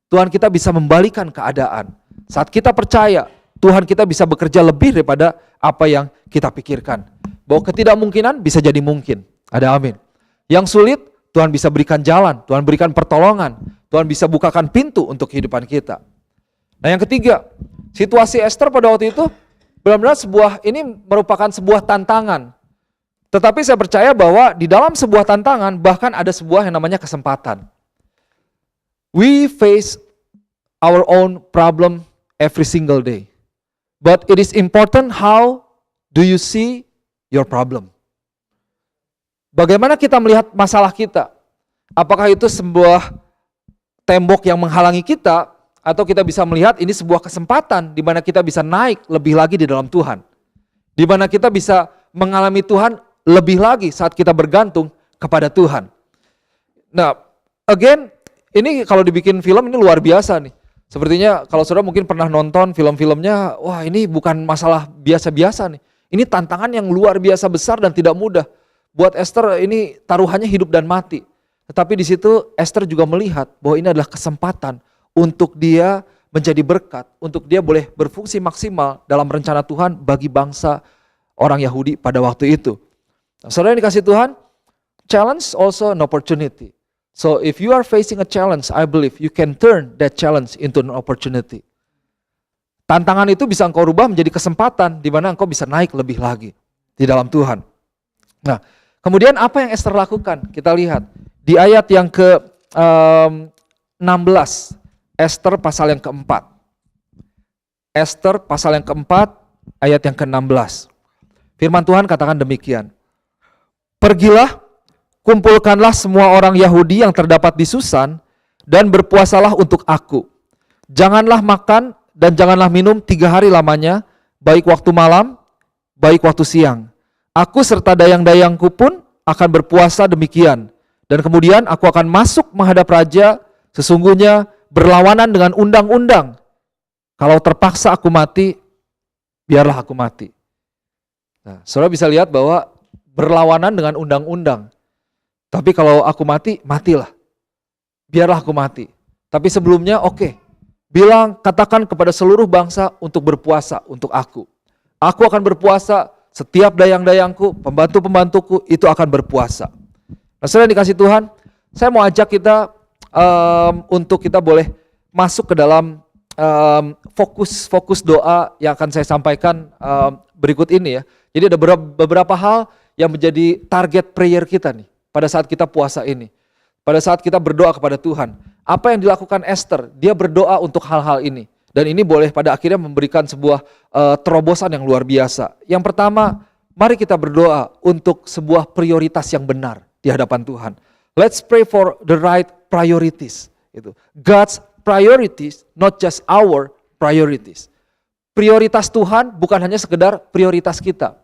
Tuhan kita bisa membalikan keadaan. Saat kita percaya, Tuhan kita bisa bekerja lebih daripada apa yang kita pikirkan. Bahwa ketidakmungkinan bisa jadi mungkin. Ada amin. Yang sulit, Tuhan bisa berikan jalan, Tuhan berikan pertolongan, Tuhan bisa bukakan pintu untuk kehidupan kita. Nah, yang ketiga, situasi Esther pada waktu itu benar-benar ini merupakan sebuah tantangan. Tetapi saya percaya bahwa di dalam sebuah tantangan bahkan ada sebuah yang namanya kesempatan. We face our own problem every single day. But it is important how do you see your problem. Bagaimana kita melihat masalah kita? Apakah itu sebuah tembok yang menghalangi kita, atau kita bisa melihat ini sebuah kesempatan di mana kita bisa naik lebih lagi di dalam Tuhan. Di mana kita bisa mengalami Tuhan lebih lagi saat kita bergantung kepada Tuhan. Nah, again, ini kalau dibikin film ini luar biasa nih. Sepertinya kalau saudara mungkin pernah nonton film-filmnya, wah ini bukan masalah biasa-biasa nih. Ini tantangan yang luar biasa besar dan tidak mudah. Buat Esther ini taruhannya hidup dan mati. Tetapi di situ Esther juga melihat bahwa ini adalah kesempatan untuk dia menjadi berkat, untuk dia boleh berfungsi maksimal dalam rencana Tuhan bagi bangsa orang Yahudi pada waktu itu. Nah, saudara yang dikasih Tuhan, challenge also an opportunity. So if you are facing a challenge, I believe you can turn that challenge into an opportunity. Tantangan itu bisa engkau rubah menjadi kesempatan di mana engkau bisa naik lebih lagi di dalam Tuhan. Nah, kemudian apa yang Esther lakukan? Kita lihat di ayat yang ke-16, Esther pasal yang keempat. Esther pasal yang keempat, ayat yang ke-16. Firman Tuhan katakan demikian. Pergilah, kumpulkanlah semua orang Yahudi yang terdapat di Susan dan berpuasalah untuk aku. Janganlah makan dan janganlah minum 3 hari lamanya, baik waktu malam, baik waktu siang. Aku serta dayang-dayangku pun akan berpuasa demikian. Dan kemudian aku akan masuk menghadap raja, sesungguhnya berlawanan dengan undang-undang. Kalau terpaksa aku mati, biarlah aku mati. Nah, saudara bisa lihat bahwa berlawanan dengan undang-undang. Tapi kalau aku mati, matilah. Biarlah aku mati. Tapi sebelumnya oke. Katakan kepada seluruh bangsa untuk berpuasa untuk aku. Aku akan berpuasa setiap dayang-dayangku, pembantu-pembantuku itu akan berpuasa. Nah, saudara yang dikasih Tuhan, saya mau ajak kita untuk kita boleh masuk ke dalam fokus doa yang akan saya sampaikan berikut ini ya. Jadi ada beberapa hal yang menjadi target prayer kita nih pada saat kita puasa ini. Pada saat kita berdoa kepada Tuhan. Apa yang dilakukan Esther? Dia berdoa untuk hal-hal ini. Dan ini boleh pada akhirnya memberikan sebuah terobosan yang luar biasa. Yang pertama, mari kita berdoa untuk sebuah prioritas yang benar di hadapan Tuhan. Let's pray for the right priorities. God's priorities, not just our priorities. Prioritas Tuhan bukan hanya sekedar prioritas kita.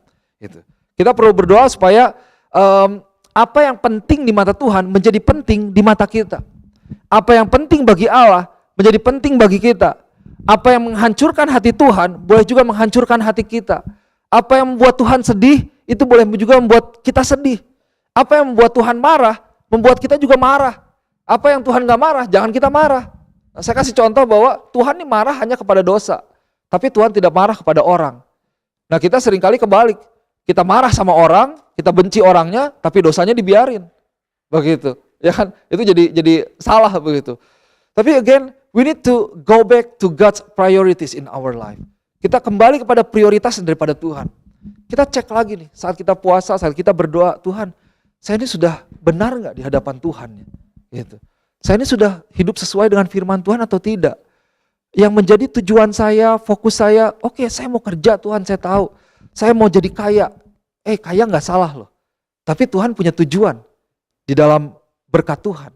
Kita perlu berdoa supaya apa yang penting di mata Tuhan menjadi penting di mata kita. Apa yang penting bagi Allah menjadi penting bagi kita. Apa yang menghancurkan hati Tuhan boleh juga menghancurkan hati kita. Apa yang membuat Tuhan sedih itu boleh juga membuat kita sedih. Apa yang membuat Tuhan marah membuat kita juga marah. Apa yang Tuhan gak marah jangan kita marah. Nah, saya kasih contoh bahwa Tuhan ini marah hanya kepada dosa. Tapi Tuhan tidak marah kepada orang. Nah, kita seringkali kebalik. Kita marah sama orang, kita benci orangnya, tapi dosanya dibiarin. Begitu. Ya kan? Itu jadi salah begitu. Tapi again, we need to go back to God's priorities in our life. Kita kembali kepada prioritas daripada Tuhan. Kita cek lagi nih, saat kita puasa, saat kita berdoa, Tuhan, saya ini sudah benar nggak di hadapan Tuhan? Gitu. Saya ini sudah hidup sesuai dengan firman Tuhan atau tidak? Yang menjadi tujuan saya, fokus saya, oke, saya mau kerja Tuhan, saya tahu. Saya mau jadi kaya. Kaya nggak salah loh. Tapi Tuhan punya tujuan di dalam berkat Tuhan.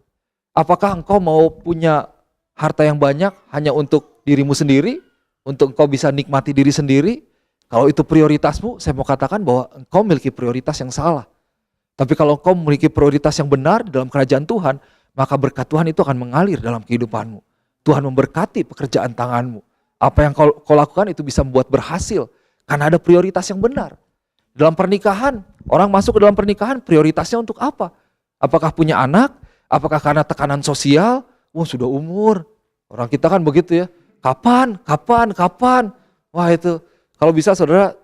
Apakah engkau mau punya harta yang banyak hanya untuk dirimu sendiri? Untuk engkau bisa nikmati diri sendiri? Kalau itu prioritasmu, saya mau katakan bahwa engkau memiliki prioritas yang salah. Tapi kalau engkau memiliki prioritas yang benar di dalam kerajaan Tuhan, maka berkat Tuhan itu akan mengalir dalam kehidupanmu. Tuhan memberkati pekerjaan tanganmu. Apa yang kau lakukan itu bisa membuat berhasil. Karena ada prioritas yang benar. Dalam pernikahan, orang masuk ke dalam pernikahan prioritasnya untuk apa? Apakah punya anak? Apakah karena tekanan sosial? Wah, sudah umur. Orang kita kan begitu ya. Kapan? Wah itu. Kalau bisa saudara,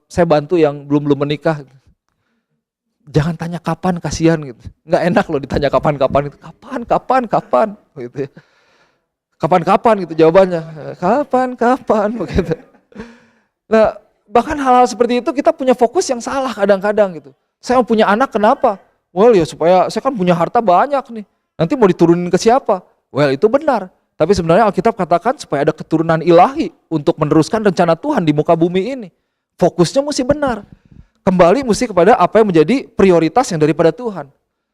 saya bantu yang belum menikah. Jangan tanya kapan, kasihan gitu. Nggak enak loh ditanya kapan-kapan gitu. Kapan gitu ya. Kapan gitu jawabannya. Kapan begitu. Nah, bahkan hal-hal seperti itu kita punya fokus yang salah kadang-kadang gitu. Saya mau punya anak kenapa? Well ya supaya saya kan punya harta banyak nih. Nanti mau diturunin ke siapa? Well itu benar. Tapi sebenarnya Alkitab katakan supaya ada keturunan ilahi untuk meneruskan rencana Tuhan di muka bumi ini. Fokusnya mesti benar. Kembali mesti kepada apa yang menjadi prioritas yang daripada Tuhan.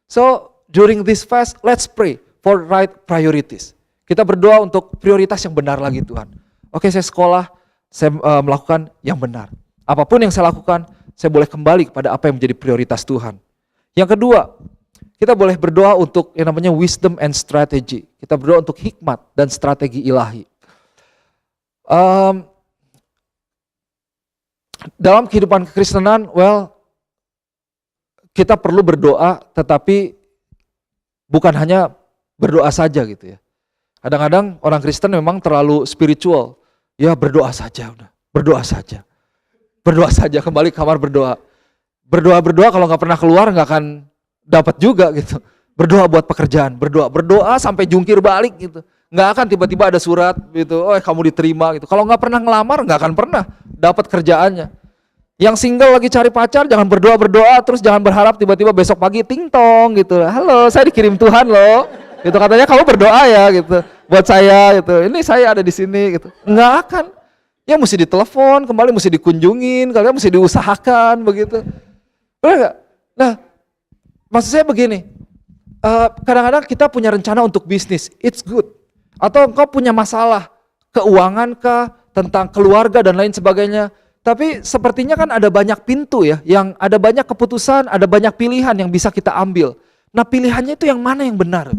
So during this fast, let's pray for right priorities. Kita berdoa untuk prioritas yang benar lagi Tuhan. Oke, saya sekolah, saya melakukan yang benar. Apapun yang saya lakukan, saya boleh kembali kepada apa yang menjadi prioritas Tuhan. Yang kedua, kita boleh berdoa untuk yang namanya wisdom and strategy. Kita berdoa untuk hikmat dan strategi ilahi. Dalam kehidupan kekristenan, kita perlu berdoa, tetapi bukan hanya berdoa saja gitu ya. Kadang-kadang orang Kristen memang terlalu spiritual. Ya berdoa saja udah, berdoa saja. Berdoa saja, kembali ke kamar berdoa. Berdoa kalau nggak pernah keluar nggak akan dapat juga gitu. Berdoa buat pekerjaan, berdoa sampai jungkir balik gitu. Nggak akan tiba-tiba ada surat gitu, kamu diterima gitu. Kalau nggak pernah ngelamar nggak akan pernah dapat kerjaannya. Yang single lagi cari pacar jangan berdoa terus jangan berharap tiba-tiba besok pagi ting tong gitu. Halo, saya dikirim Tuhan loh. Gitu katanya kamu berdoa ya gitu. Buat saya gitu. Ini saya ada di sini gitu. Nggak akan. Ya mesti ditelepon, kembali mesti dikunjungin, kalian mesti diusahakan begitu. Benar nggak? Nah, maksud saya begini. Kadang-kadang kita punya rencana untuk bisnis, it's good. Atau engkau punya masalah keuangan kah, tentang keluarga dan lain sebagainya. Tapi sepertinya kan ada banyak pintu ya, yang ada banyak keputusan, ada banyak pilihan yang bisa kita ambil. Nah pilihannya itu yang mana yang benar?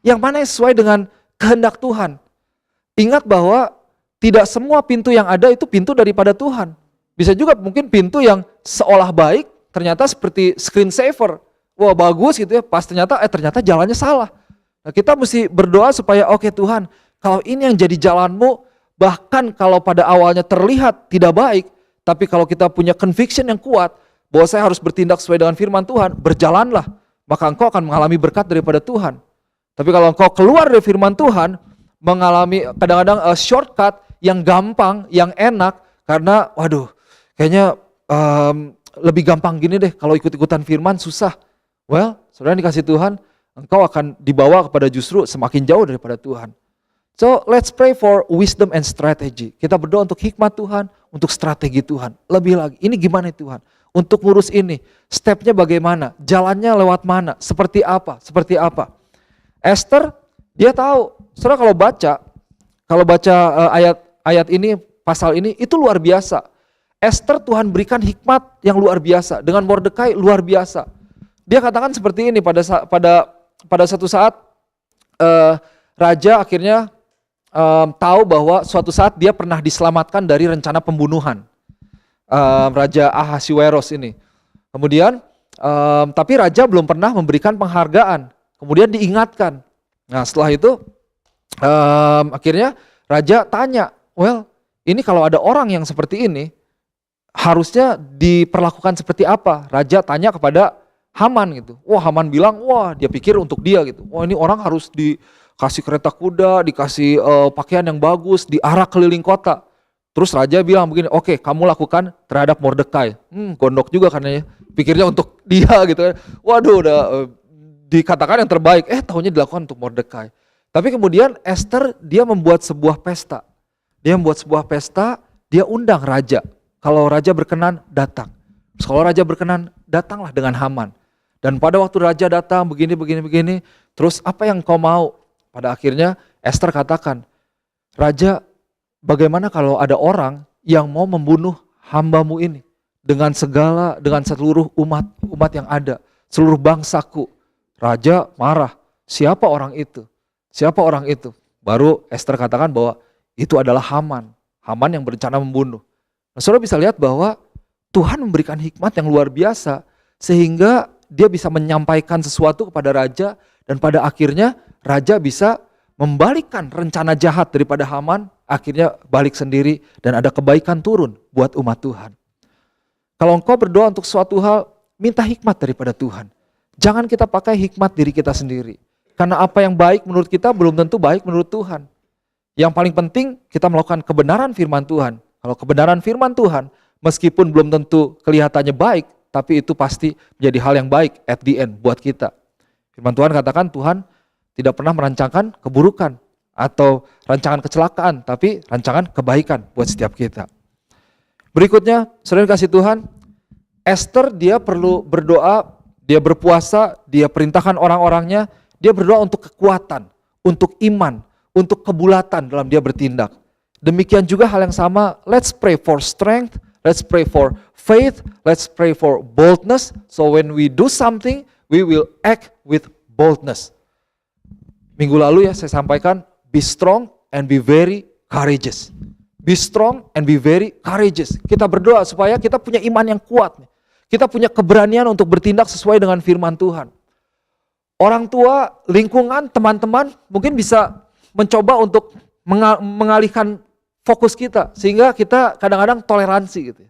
Yang mana yang sesuai dengan kehendak Tuhan? Ingat bahwa tidak semua pintu yang ada itu pintu daripada Tuhan. Bisa juga mungkin pintu yang seolah baik, ternyata seperti screensaver. Wah bagus gitu ya, pas ternyata jalannya salah. Nah kita mesti berdoa supaya oke Tuhan, kalau ini yang jadi jalanmu, bahkan kalau pada awalnya terlihat tidak baik, Tapi kalau kita punya conviction yang kuat bahwa saya harus bertindak sesuai dengan firman Tuhan, berjalanlah, maka engkau akan mengalami berkat daripada Tuhan. Tapi kalau engkau keluar dari firman Tuhan, mengalami kadang-kadang shortcut yang gampang, yang enak, karena waduh, kayaknya lebih gampang gini deh, kalau ikut-ikutan firman susah. Well, saudara dikasih Tuhan, engkau akan dibawa kepada justru semakin jauh daripada Tuhan. So let's pray for wisdom and strategy. Kita berdoa untuk hikmat Tuhan, untuk strategi Tuhan. Lebih lagi, ini gimana Tuhan? Untuk ngurus ini, stepnya bagaimana? Jalannya lewat mana? Seperti apa? Seperti apa? Esther, dia tahu. Saudara kalau baca ayat ini, pasal ini, itu luar biasa. Esther Tuhan berikan hikmat yang luar biasa. Dengan Mordekai luar biasa. Dia katakan seperti ini pada satu saat raja akhirnya tahu bahwa suatu saat dia pernah diselamatkan dari rencana pembunuhan Raja Ahasiweros ini. Kemudian tapi raja belum pernah memberikan penghargaan. Kemudian diingatkan. Nah setelah itu akhirnya raja tanya, well ini kalau ada orang yang seperti ini harusnya diperlakukan seperti apa? Raja tanya kepada Haman gitu. Wah Haman bilang, wah dia pikir untuk dia gitu. Wah ini orang harus dikasih kereta kuda, dikasih pakaian yang bagus, diarak keliling kota. Terus raja bilang begini, oke kamu lakukan terhadap Mordekai. Gondok juga karena pikirnya untuk dia gitu kan. Waduh udah dikatakan yang terbaik, tahunya dilakukan untuk Mordekai. Tapi kemudian Esther dia membuat sebuah pesta. Dia membuat sebuah pesta, dia undang raja. Kalau raja berkenan datang. Kalau raja berkenan datanglah dengan Haman. Dan pada waktu raja datang begini, terus apa yang kau mau? Pada akhirnya Esther katakan, raja bagaimana kalau ada orang yang mau membunuh hambamu ini dengan seluruh umat yang ada, seluruh bangsaku. Raja marah, siapa orang itu? Siapa orang itu? Baru Esther katakan bahwa itu adalah Haman yang berencana membunuh. Nah, saudara bisa lihat bahwa Tuhan memberikan hikmat yang luar biasa sehingga dia bisa menyampaikan sesuatu kepada raja dan pada akhirnya raja bisa membalikkan rencana jahat daripada Haman, akhirnya balik sendiri dan ada kebaikan turun buat umat Tuhan. Kalau engkau berdoa untuk suatu hal, minta hikmat daripada Tuhan. Jangan kita pakai hikmat diri kita sendiri. Karena apa yang baik menurut kita belum tentu baik menurut Tuhan. Yang paling penting kita melakukan kebenaran firman Tuhan. Kalau kebenaran firman Tuhan, meskipun belum tentu kelihatannya baik, tapi itu pasti menjadi hal yang baik at the end buat kita. Firman Tuhan katakan Tuhan tidak pernah merancangkan keburukan atau rancangan kecelakaan, tapi rancangan kebaikan buat setiap kita. Berikutnya, saudara kasih Tuhan, Esther dia perlu berdoa, dia berpuasa, dia perintahkan orang-orangnya, dia berdoa untuk kekuatan, untuk iman, untuk kebulatan dalam dia bertindak. Demikian juga hal yang sama, let's pray for strength, let's pray for faith, let's pray for boldness. So when we do something, we will act with boldness. Minggu lalu ya saya sampaikan, be strong and be very courageous. Be strong and be very courageous. Kita berdoa supaya kita punya iman yang kuat. Kita punya keberanian untuk bertindak sesuai dengan firman Tuhan. Orang tua, lingkungan, teman-teman mungkin bisa mencoba untuk mengalihkan fokus kita. Sehingga kita kadang-kadang toleransi gitu.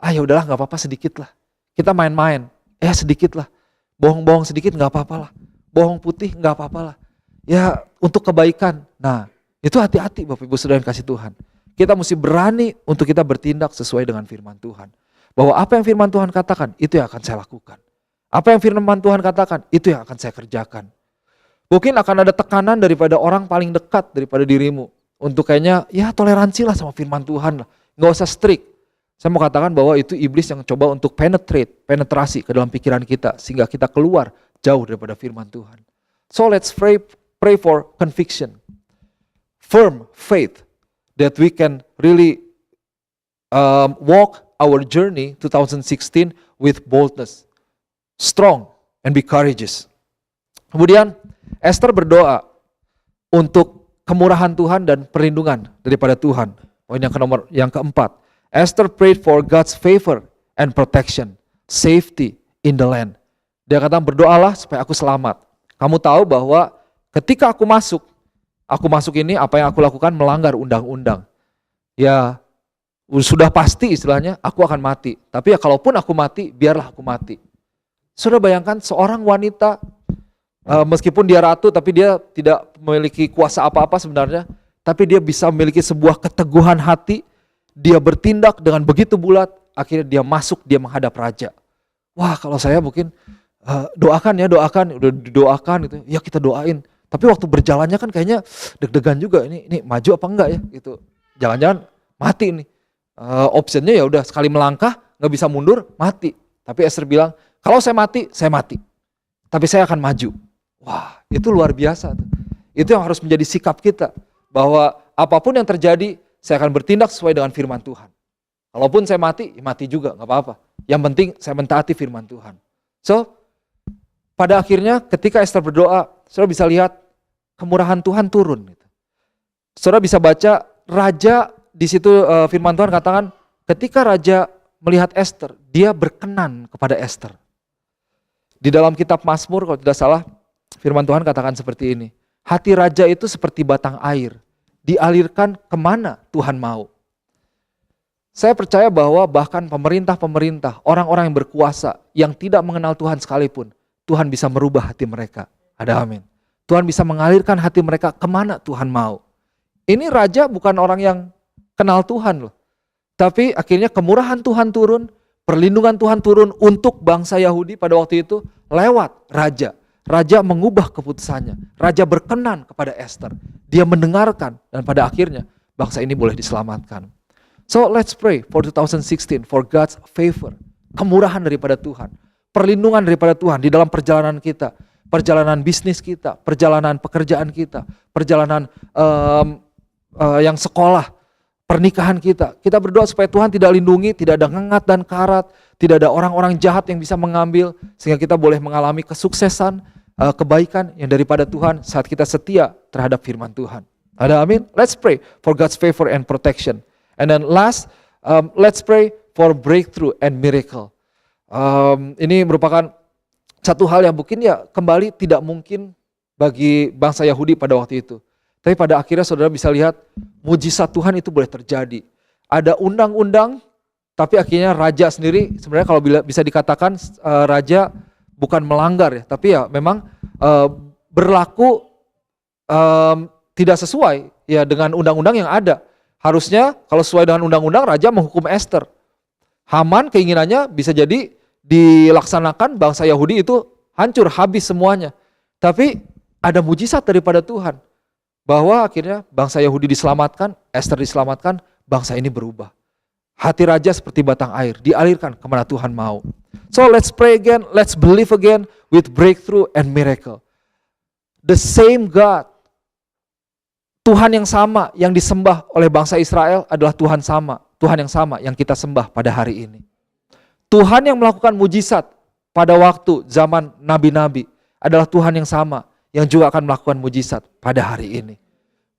Ya udahlah gak apa-apa sedikit lah. Kita main-main, sedikit lah. Bohong-bohong sedikit gak apa-apa lah. Bohong putih gak apa-apa lah. Ya untuk kebaikan. Nah itu hati-hati Bapak Ibu Saudara yang kasih Tuhan. Kita mesti berani untuk kita bertindak sesuai dengan firman Tuhan. Bahwa apa yang firman Tuhan katakan, itu yang akan saya lakukan. Apa yang firman Tuhan katakan, itu yang akan saya kerjakan. Mungkin akan ada tekanan daripada orang paling dekat daripada dirimu. Untuk kayaknya, ya toleransilah sama firman Tuhan lah. Gak usah strict. Saya mau katakan bahwa itu iblis yang coba untuk penetrasi ke dalam pikiran kita. Sehingga kita keluar jauh daripada firman Tuhan. So let's pray for conviction. Firm faith. That we can really walk our journey 2016 with boldness. Strong and be courageous. Kemudian Esther berdoa untuk kemurahan Tuhan dan perlindungan daripada Tuhan. Poin yang keempat. Esther prayed for God's favor and protection, safety in the land. Dia kata berdoalah supaya aku selamat. Kamu tahu bahwa ketika aku masuk ini apa yang aku lakukan melanggar undang-undang. Ya Sudah pasti istilahnya aku akan mati. Tapi ya kalaupun aku mati, biarlah aku mati. Saudara bayangkan seorang wanita, meskipun dia ratu tapi dia tidak memiliki kuasa apa-apa sebenarnya. Tapi dia bisa memiliki sebuah keteguhan hati. Dia bertindak dengan begitu bulat. Akhirnya dia masuk, dia menghadap raja. Wah, kalau saya mungkin doakan, udah didoakan gitu. Ya kita doain. Tapi waktu berjalannya kan kayaknya deg-degan juga. Ini maju apa enggak ya gitu. Jangan-jangan mati nih. Optionnya ya udah sekali melangkah nggak bisa mundur, mati. Tapi Esther bilang, kalau saya mati, tapi saya akan maju. Wah, itu luar biasa. Itu yang harus menjadi sikap kita, bahwa apapun yang terjadi, saya akan bertindak sesuai dengan firman Tuhan. Kalaupun saya mati, ya mati juga, nggak apa-apa. Yang penting saya mentaati firman Tuhan. So, pada akhirnya ketika Esther berdoa, saudara bisa lihat kemurahan Tuhan turun. Saudara bisa baca raja. Di situ firman Tuhan katakan ketika raja melihat Esther, dia berkenan kepada Esther. Di dalam kitab Mazmur kalau tidak salah, firman Tuhan katakan seperti ini. Hati raja itu seperti batang air, dialirkan kemana Tuhan mau. Saya percaya bahwa bahkan pemerintah-pemerintah, orang-orang yang berkuasa, yang tidak mengenal Tuhan sekalipun, Tuhan bisa merubah hati mereka. Ada amin. Tuhan bisa mengalirkan hati mereka kemana Tuhan mau. Ini raja bukan orang yang kenal Tuhan loh. Tapi akhirnya kemurahan Tuhan turun, perlindungan Tuhan turun untuk bangsa Yahudi pada waktu itu lewat raja. Raja mengubah keputusannya. Raja berkenan kepada Esther. Dia mendengarkan dan pada akhirnya bangsa ini boleh diselamatkan. So let's pray for 2016 for God's favor. Kemurahan daripada Tuhan. Perlindungan daripada Tuhan di dalam perjalanan kita. Perjalanan bisnis kita, perjalanan pekerjaan kita, perjalanan yang sekolah, pernikahan kita. Kita berdoa supaya Tuhan tidak lindungi, tidak ada ngengat dan karat, tidak ada orang-orang jahat yang bisa mengambil, sehingga kita boleh mengalami kesuksesan, kebaikan yang daripada Tuhan saat kita setia terhadap firman Tuhan. Ada amin? Let's pray for God's favor and protection. And then last, let's pray for breakthrough and miracle. Ini merupakan satu hal yang mungkin ya kembali tidak mungkin bagi bangsa Yahudi pada waktu itu. Tapi pada akhirnya saudara bisa lihat mujizat Tuhan itu boleh terjadi. Ada undang-undang, tapi akhirnya raja sendiri sebenarnya kalau bisa dikatakan raja bukan melanggar ya, tapi ya memang berlaku tidak sesuai ya dengan undang-undang yang ada. Harusnya kalau sesuai dengan undang-undang raja menghukum Esther. Haman keinginannya bisa jadi dilaksanakan, bangsa Yahudi itu hancur habis semuanya. Tapi ada mujizat daripada Tuhan. Bahwa akhirnya bangsa Yahudi diselamatkan, Esther diselamatkan, bangsa ini berubah. Hati raja seperti batang air, dialirkan kemana Tuhan mau. So let's pray again, let's believe again with breakthrough and miracle. The same God, Tuhan yang sama yang disembah oleh bangsa Israel adalah Tuhan yang sama yang kita sembah pada hari ini. Tuhan yang melakukan mujizat pada waktu zaman nabi-nabi adalah Tuhan yang sama yang juga akan melakukan mujizat pada hari ini.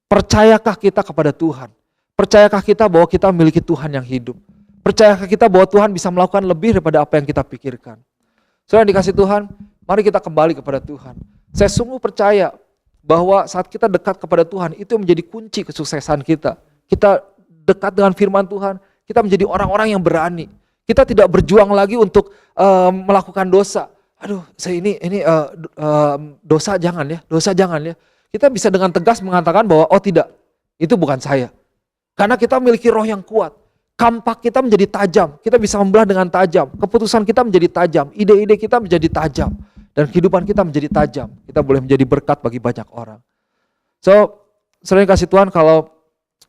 Percayakah kita kepada Tuhan? Percayakah kita bahwa kita memiliki Tuhan yang hidup? Percayakah kita bahwa Tuhan bisa melakukan lebih daripada apa yang kita pikirkan? Saudara yang dikasih Tuhan, mari kita kembali kepada Tuhan. Saya sungguh percaya bahwa saat kita dekat kepada Tuhan, itu menjadi kunci kesuksesan kita. Kita dekat dengan firman Tuhan, kita menjadi orang-orang yang berani. Kita tidak berjuang lagi untuk melakukan dosa. Aduh, saya ini dosa jangan ya. Kita bisa dengan tegas mengatakan bahwa oh tidak, itu bukan saya. Karena kita memiliki roh yang kuat. Kampak kita menjadi tajam, kita bisa membelah dengan tajam. Keputusan kita menjadi tajam, ide-ide kita menjadi tajam. Dan kehidupan kita menjadi tajam. Kita boleh menjadi berkat bagi banyak orang. So, sering kasih Tuhan kalau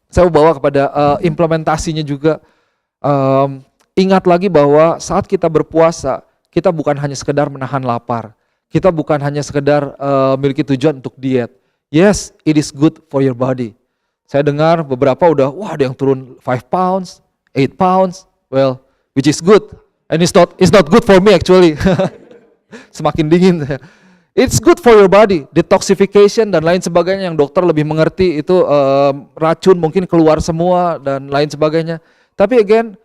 saya bawa kepada implementasinya juga. Ingat lagi bahwa saat kita berpuasa, kita bukan hanya sekedar menahan lapar. Kita bukan hanya sekedar memiliki tujuan untuk diet. Yes, it is good for your body. Saya dengar beberapa udah, wah ada yang turun 5 pounds, 8 pounds. Well, which is good. And it's not good for me actually. Semakin dingin. It's good for your body. Detoxification dan lain sebagainya yang dokter lebih mengerti itu racun mungkin keluar semua dan lain sebagainya. Tapi again,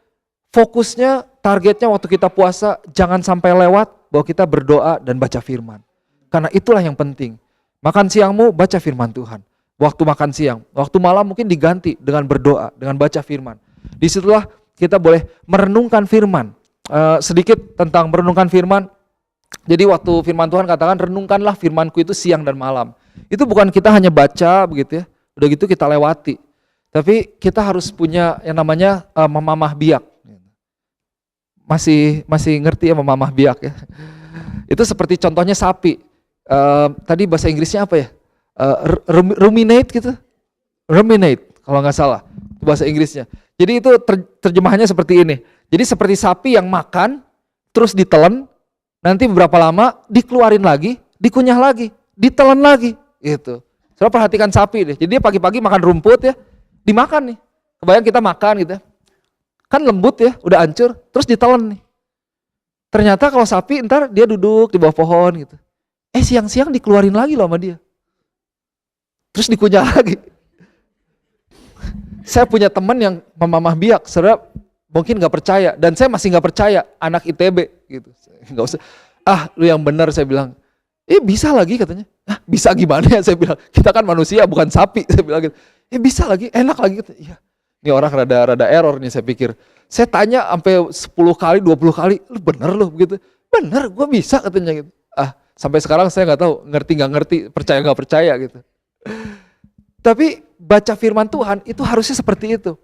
fokusnya, targetnya waktu kita puasa jangan sampai lewat bahwa kita berdoa dan baca firman. Karena itulah yang penting. Makan siangmu baca firman Tuhan. Waktu makan siang, waktu malam mungkin diganti dengan berdoa, dengan baca firman. Disitulah kita boleh merenungkan firman. Sedikit tentang merenungkan firman. Jadi waktu firman Tuhan katakan renungkanlah firmanku itu siang dan malam. Itu bukan kita hanya baca begitu ya, udah gitu kita lewati. Tapi kita harus punya yang namanya memamah biak. Masih ngerti ya memamah biak ya. Itu seperti contohnya sapi. Tadi bahasa Inggrisnya apa ya? Ruminate gitu. Ruminate kalau nggak salah bahasa Inggrisnya. Jadi itu terjemahannya seperti ini. Jadi seperti sapi yang makan, terus ditelan, nanti beberapa lama dikeluarin lagi, dikunyah lagi, ditelan lagi, gitu. Coba perhatikan sapi deh. Jadi dia pagi-pagi makan rumput ya, dimakan nih. Kebayang kita makan gitu ya. Kan lembut ya, udah hancur, terus ditelan nih. Ternyata kalau sapi ntar dia duduk di bawah pohon gitu. Siang-siang dikeluarin lagi loh sama dia. Terus dikunyah lagi. Saya punya teman yang memamah biak, saudara mungkin nggak percaya, dan saya masih nggak percaya, anak ITB gitu. Nggak usah, lu yang benar, saya bilang. Bisa lagi katanya. Bisa gimana ya, saya bilang. Kita kan manusia bukan sapi, saya bilang gitu. Bisa lagi, enak lagi. Iya. Ini orang rada error nih, saya pikir. Saya tanya sampai 10 kali, 20 kali, lu bener lu begitu. Bener, gue bisa katanya gitu. Sampai sekarang saya nggak tahu, ngerti nggak ngerti, percaya nggak percaya gitu. Tapi baca firman Tuhan itu harusnya seperti itu.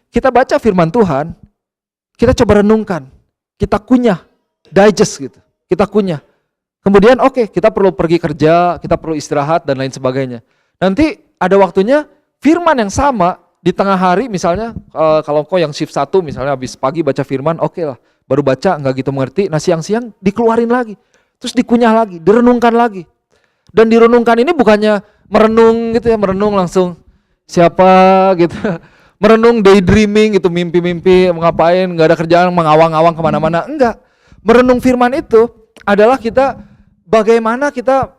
Kita baca firman Tuhan, kita coba renungkan, kita kunyah, digest gitu, kita kunyah. Kemudian kita perlu pergi kerja, kita perlu istirahat dan lain sebagainya. Nanti ada waktunya firman yang sama di tengah hari misalnya, kalau kau yang shift 1 misalnya habis pagi baca firman, lah, baru baca nggak gitu mengerti, nah siang-siang dikeluarin lagi, terus dikunyah lagi, direnungkan lagi. Dan direnungkan ini bukannya merenung gitu ya, merenung langsung siapa gitu. Merenung daydreaming gitu, mimpi-mimpi, ngapain, nggak ada kerjaan, mengawang-awang kemana-mana. Enggak. Merenung firman itu adalah kita bagaimana kita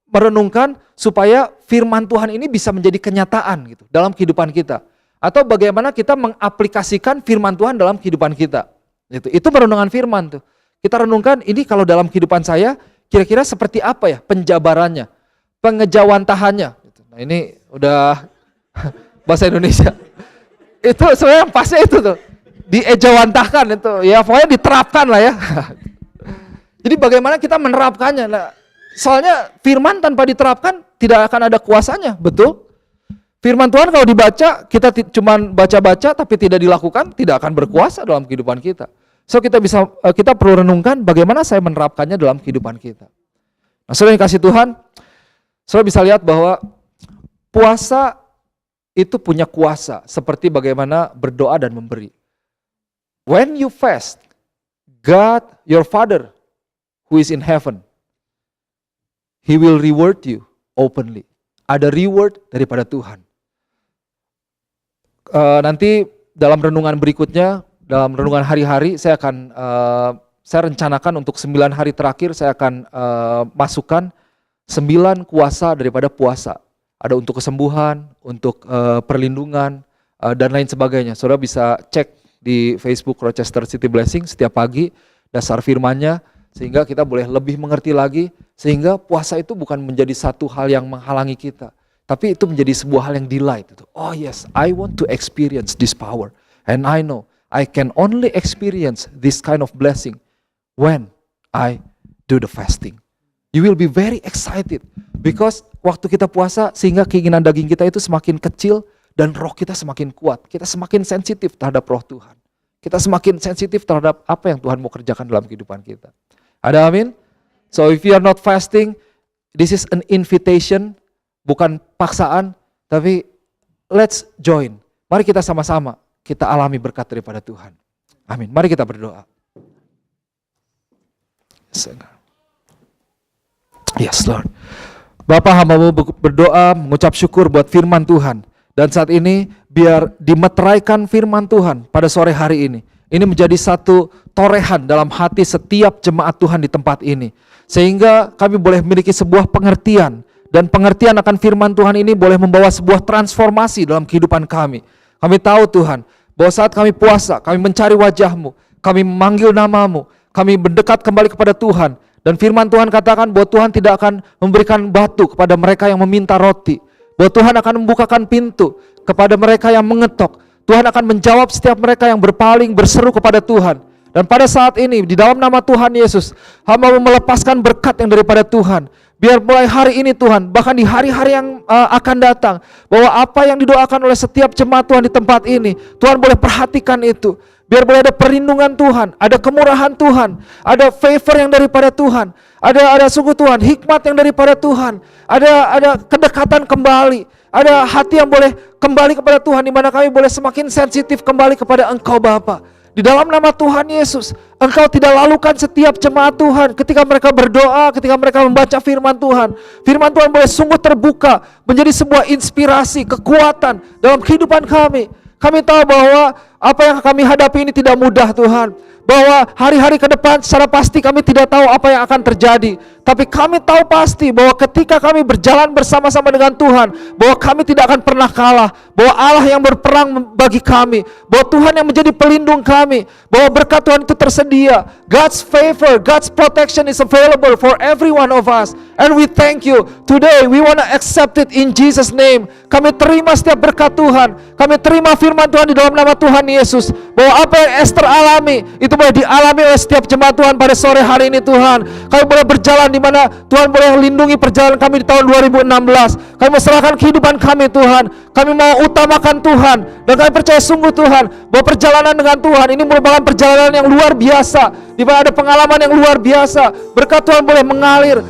merenungkan supaya firman Tuhan ini bisa menjadi kenyataan gitu dalam kehidupan kita. Atau bagaimana kita mengaplikasikan firman Tuhan dalam kehidupan kita. Itu merenungkan firman tuh. Kita renungkan ini kalau dalam kehidupan saya kira-kira seperti apa ya penjabarannya, pengejawantahannya. Nah ini udah bahasa Indonesia. Itu sebenarnya pasnya itu tuh. Diejawantahkan itu. Ya pokoknya diterapkan lah ya. Jadi bagaimana kita menerapkannya. Nah, soalnya firman tanpa diterapkan tidak akan ada kuasanya, betul? Firman Tuhan kalau dibaca, kita cuman baca-baca tapi tidak dilakukan, tidak akan berkuasa dalam kehidupan kita. So kita perlu renungkan bagaimana saya menerapkannya dalam kehidupan kita. Nah, saudara yang kasih Tuhan, saudara bisa lihat bahwa puasa itu punya kuasa seperti bagaimana berdoa dan memberi. When you fast, God, your Father who is in heaven, He will reward you openly. Ada reward daripada Tuhan. Nanti dalam renungan berikutnya, dalam renungan hari-hari, saya rencanakan untuk 9 hari terakhir saya akan masukkan 9 kuasa daripada puasa. Ada untuk kesembuhan, untuk perlindungan, dan lain sebagainya. Saudara bisa cek di Facebook Rochester City Blessing setiap pagi dasar firman-Nya, sehingga kita boleh lebih mengerti lagi, sehingga puasa itu bukan menjadi satu hal yang menghalangi kita, tapi itu menjadi sebuah hal yang delight. Oh yes, I want to experience this power, and I know I can only experience this kind of blessing when I do the fasting. You will be very excited because waktu kita puasa sehingga keinginan daging kita itu semakin kecil dan roh kita semakin kuat. Kita semakin sensitif terhadap roh Tuhan. Kita semakin sensitif terhadap apa yang Tuhan mau kerjakan dalam kehidupan kita. Ada amin? So if you are not fasting, this is an invitation, bukan paksaan, tapi let's join. Mari kita sama-sama kita alami berkat daripada Tuhan. Amin. Mari kita berdoa. Yes Lord. Bapa, hamba-Mu berdoa mengucap syukur buat firman Tuhan. Dan saat ini biar dimeteraikan firman Tuhan pada sore hari ini. Ini menjadi satu torehan dalam hati setiap jemaat Tuhan di tempat ini. Sehingga kami boleh memiliki sebuah pengertian. Dan pengertian akan firman Tuhan ini boleh membawa sebuah transformasi dalam kehidupan kami. Kami tahu Tuhan, bahwa saat kami puasa, kami mencari wajah-Mu, kami memanggil nama-Mu, kami mendekat kembali kepada Tuhan. Dan firman Tuhan katakan bahwa Tuhan tidak akan memberikan batu kepada mereka yang meminta roti. Bahwa Tuhan akan membukakan pintu kepada mereka yang mengetok. Tuhan akan menjawab setiap mereka yang berpaling, berseru kepada Tuhan. Dan pada saat ini, di dalam nama Tuhan Yesus, hamba mau melepaskan berkat yang daripada Tuhan. Biar mulai hari ini Tuhan, bahkan di hari-hari yang akan datang, bahwa apa yang didoakan oleh setiap jemaat Tuhan di tempat ini, Tuhan boleh perhatikan itu. Biar boleh ada perlindungan Tuhan, ada kemurahan Tuhan, ada favor yang daripada Tuhan, ada sungguh Tuhan, hikmat yang daripada Tuhan, ada kedekatan kembali, ada hati yang boleh kembali kepada Tuhan, di mana kami boleh semakin sensitif kembali kepada Engkau Bapa. Di dalam nama Tuhan Yesus, Engkau tidak lalukan setiap jemaat Tuhan ketika mereka berdoa, ketika mereka membaca firman Tuhan. Firman Tuhan boleh sungguh terbuka, menjadi sebuah inspirasi, kekuatan dalam kehidupan kami. Kami tahu bahwa apa yang kami hadapi ini tidak mudah Tuhan. Bahwa hari-hari ke depan secara pasti kami tidak tahu apa yang akan terjadi. Tapi kami tahu pasti bahwa ketika kami berjalan bersama-sama dengan Tuhan, bahwa kami tidak akan pernah kalah. Bahwa Allah yang berperang bagi kami, bahwa Tuhan yang menjadi pelindung kami, bahwa berkat Tuhan itu tersedia. God's favor, God's protection is available for every one of us. And we thank you. Today we want to accept it in Jesus name. Kami terima setiap berkat Tuhan. Kami terima firman Tuhan di dalam nama Tuhan Yesus. Bahwa apa yang Esther alami itu boleh dialami oleh setiap jemaat Tuhan pada sore hari ini Tuhan. Kami boleh berjalan di mana Tuhan boleh lindungi perjalanan kami di tahun 2016. Kami serahkan kehidupan kami Tuhan. Kami mau utamakan Tuhan. Dan kami percaya sungguh Tuhan bahwa perjalanan dengan Tuhan ini merupakan perjalanan yang luar biasa, di mana ada pengalaman yang luar biasa. Berkat Tuhan boleh mengalir,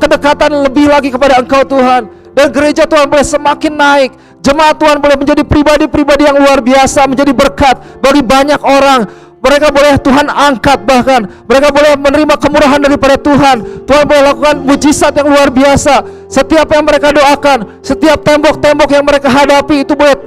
kedekatan lebih lagi kepada Engkau Tuhan. Dan gereja Tuhan boleh semakin naik. Jemaat Tuhan boleh menjadi pribadi-pribadi yang luar biasa, menjadi berkat bagi banyak orang. Mereka boleh Tuhan angkat, bahkan mereka boleh menerima kemurahan daripada Tuhan. Tuhan boleh lakukan mujizat yang luar biasa. Setiap yang mereka doakan, setiap tembok-tembok yang mereka hadapi itu boleh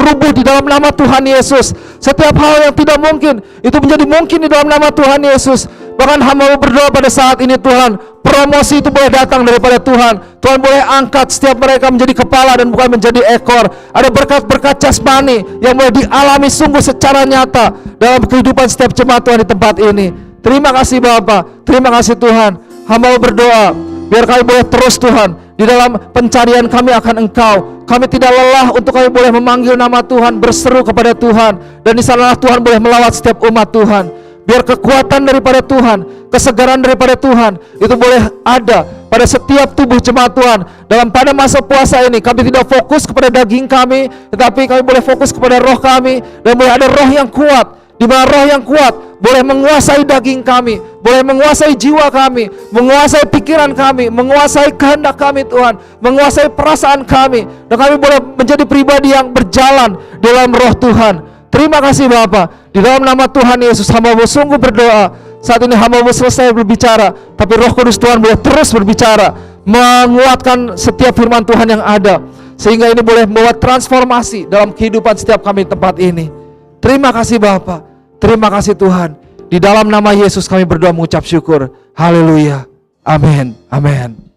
rubuh di dalam nama Tuhan Yesus. Setiap hal yang tidak mungkin itu menjadi mungkin di dalam nama Tuhan Yesus. Bahkan hamba berdoa pada saat ini Tuhan, promosi itu boleh datang daripada Tuhan. Tuhan boleh angkat setiap mereka menjadi kepala dan bukan menjadi ekor. Ada berkat-berkat jasmani yang boleh dialami sungguh secara nyata dalam kehidupan setiap jemaat Tuhan di tempat ini. Terima kasih Bapa, terima kasih Tuhan. Hamba berdoa biar kami boleh terus Tuhan di dalam pencarian kami akan Engkau. Kami tidak lelah untuk kami boleh memanggil nama Tuhan, berseru kepada Tuhan, dan di sanalah Tuhan boleh melawat setiap umat Tuhan. Biar kekuatan daripada Tuhan, kesegaran daripada Tuhan itu boleh ada pada setiap tubuh jemaat Tuhan. Dalam pada masa puasa ini kami tidak fokus kepada daging kami, tetapi kami boleh fokus kepada roh kami. Dan boleh ada roh yang kuat, di mana roh yang kuat boleh menguasai daging kami, boleh menguasai jiwa kami, menguasai pikiran kami, menguasai kehendak kami Tuhan, menguasai perasaan kami. Dan kami boleh menjadi pribadi yang berjalan dalam roh Tuhan. Terima kasih Bapa. Di dalam nama Tuhan Yesus hamba sungguh berdoa. Saat ini hamba selesai berbicara, tapi Roh Kudus Tuhan boleh terus berbicara, menguatkan setiap firman Tuhan yang ada, sehingga ini boleh membawa transformasi dalam kehidupan setiap kami di tempat ini. Terima kasih Bapa. Terima kasih Tuhan. Di dalam nama Yesus kami berdoa mengucap syukur. Haleluya. Amin. Amin.